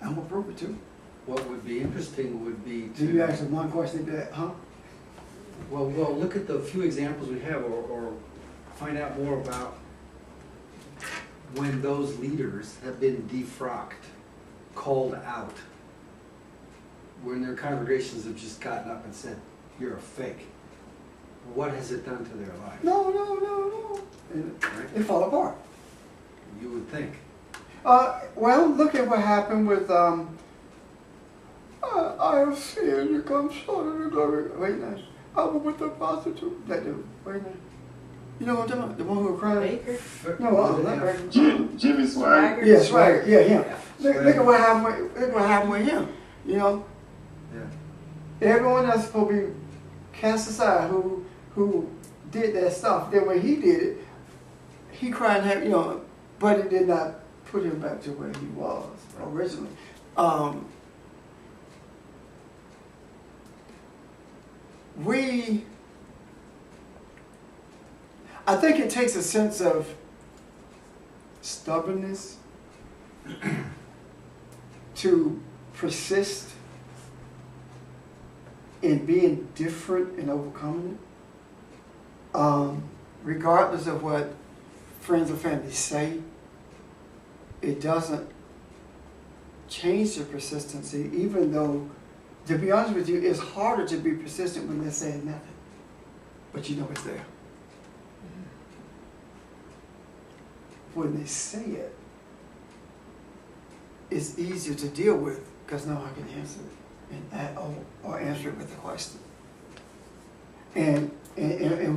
I'm gonna prove it too. What would be interesting would be So you to, ask them one question, they'd be like, huh? well, look at the few examples we have, or find out more about when those leaders have been defrocked, called out, when their congregations have just gotten up and said, "You're a fake." What has it done to their life? No. And Right? they fall apart. You would think. Well, look at what happened with, I have seen you come short of the glory. Wait a minute. I was with the prostitute. That dude. Wait a minute. You know what I'm talking about? The one who was crying? Baker. No, not Baker. Jimmy Swagger. Yeah, Swagger. Yeah, him. Yeah. Look at what happened with him. Yeah. Everyone else supposed to be cast aside who did that stuff. Then when he did it, he cried and had, but it did not put him back to where he was originally. I think it takes a sense of stubbornness to persist in being different and overcoming it, regardless of what friends or family say, it doesn't change the persistency, even though, to be honest with you, it's harder to be persistent when they're saying nothing, but you know it's there. When they say it, it's easier to deal with because now I can answer it or answer it with a question. And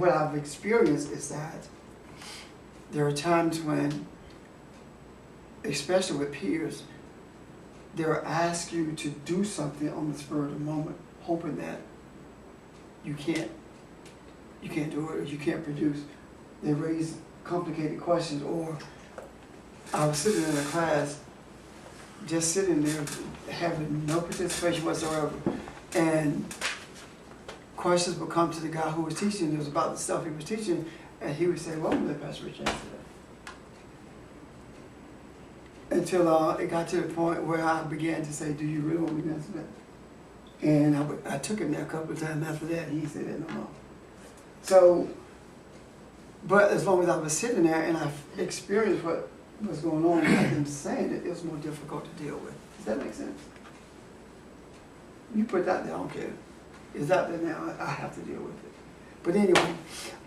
what I've experienced is that there are times when, especially with peers, they'll ask you to do something on the spur of the moment, hoping that you can't do it or you can't produce. They raise complicated questions, or I was sitting in a class, just sitting there having no participation whatsoever, and questions would come to the guy who was teaching. It was about the stuff he was teaching, and he would say, "Well, I'm gonna let Pastor Rich answer that." Until it got to the point where I began to say, "Do you really want me to answer that?" And I took him there a couple of times after that, and he said that no more. So, but as long as I was sitting there and I experienced what was going on without them saying it, it was more difficult to deal with. Does that make sense? You put that there, I don't care. It's out there now, I have to deal with it. But anyway,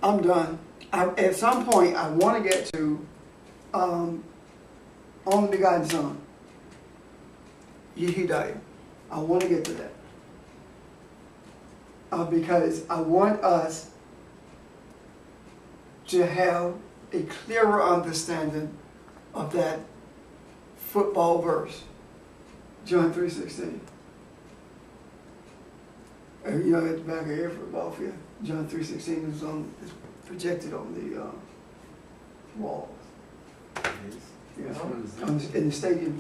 I'm done. At some point, I want to get to only begotten Son. He died. I want to get to that. Because I want us to have a clearer understanding of that football verse, John 3:16. You know, at the back of every football field, John 3:16 is projected on the walls. Yeah. In the stadium,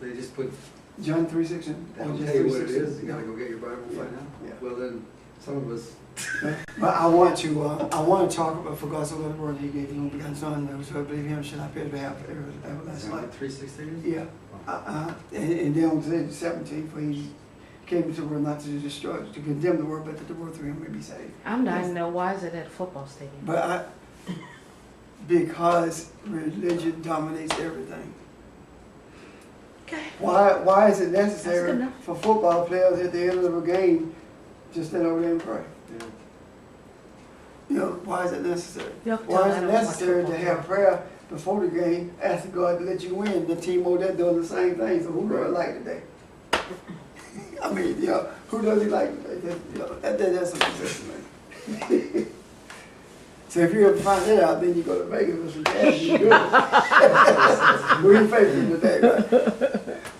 They just put, John 3:16. they don't tell you what it is, you gotta go get your Bible and Yeah, find out. yeah. Well, then, some of us, But I want to talk about, for God so loved the world, He gave His only begotten Son, those who believe Him should not perish but have everlasting John life. 3:16? Yeah. And then on the 17th, for He came into the world not to destroy, to condemn the world, but that the world through Him may be saved. I'm dying to know, why is it at a football stadium? But because religion dominates everything. Okay. Why is it That's necessary good enough. for football players at the end of a game to stand over there and pray? Yeah. You know, why is it necessary? Y'all can tell Why I is it don't watch necessary to football. have prayer before the game, asking God to let you win? The team over there doing the same thing, so who do I like today? I mean, you know, who does he like today? That's a position, man. So if you ever find that out, then you go to Vegas with some cash, you good. Who you facing today, right?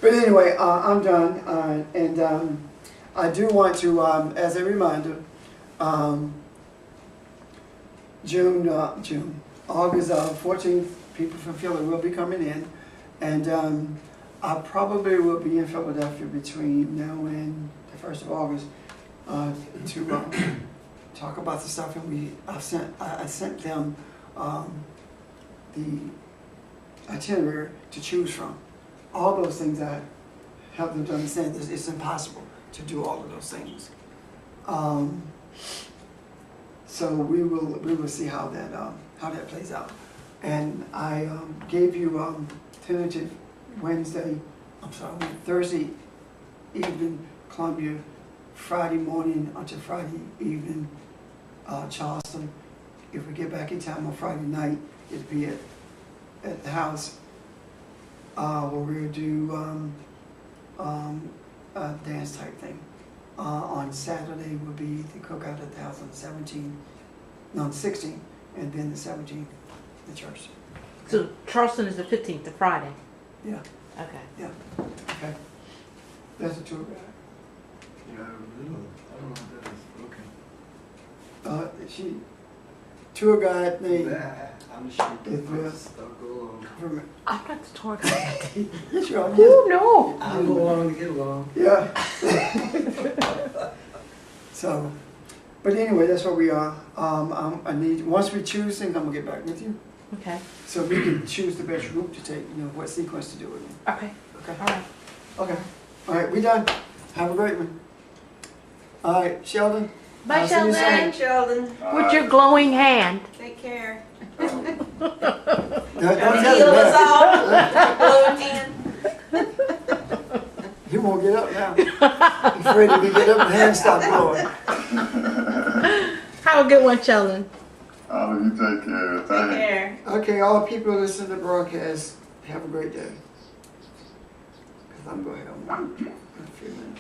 But anyway, I'm done, and I do want to, as a reminder, August 14th, people from Philly will be coming in, and I probably will be in Philadelphia between now and the 1st of August to talk about the stuff, and I sent them the itinerary to choose from. All those things I help them to understand that it's impossible to do all of those things. So we will see how that plays out. And I gave you tentative Thursday evening Columbia, Friday morning until Friday evening Charleston. If we get back in time on Friday night, it'd be at the house where we'll do a dance type thing. On Saturday will be the cookout at the house on the 16th, and then the 17th, the church. So Charleston is the 15th, the Friday. Yeah, Okay. yeah, okay. That's a tour guide. Yeah, I don't know what that is, okay. Tour guide named, I'm the sheep, It's, I'll go along. I'm not the tour guide. yes, you are. Ooh, no. I'll go along to get along. Yeah. So, but anyway, that's where we are. Once we choose things, I'm gonna get back with you. Okay. So we can choose the best route to take, you know, what sequence to do it in. Okay. Okay. All right. Okay. All right, we done. Have a great one. All right, Sheldon? Bye, I'll see you Sheldon. soon. Thanks, Sheldon. With your glowing hand. Take care. Don't Heal tell us him that. all. Blowing hand. He won't get up now. He's afraid if he get up, the hand stop blowing. Have a good one, Sheldon. All of you take care. Take Thanks. care. Okay, all people listening to the broadcast, have a great day. Because I'm going to have a few minutes.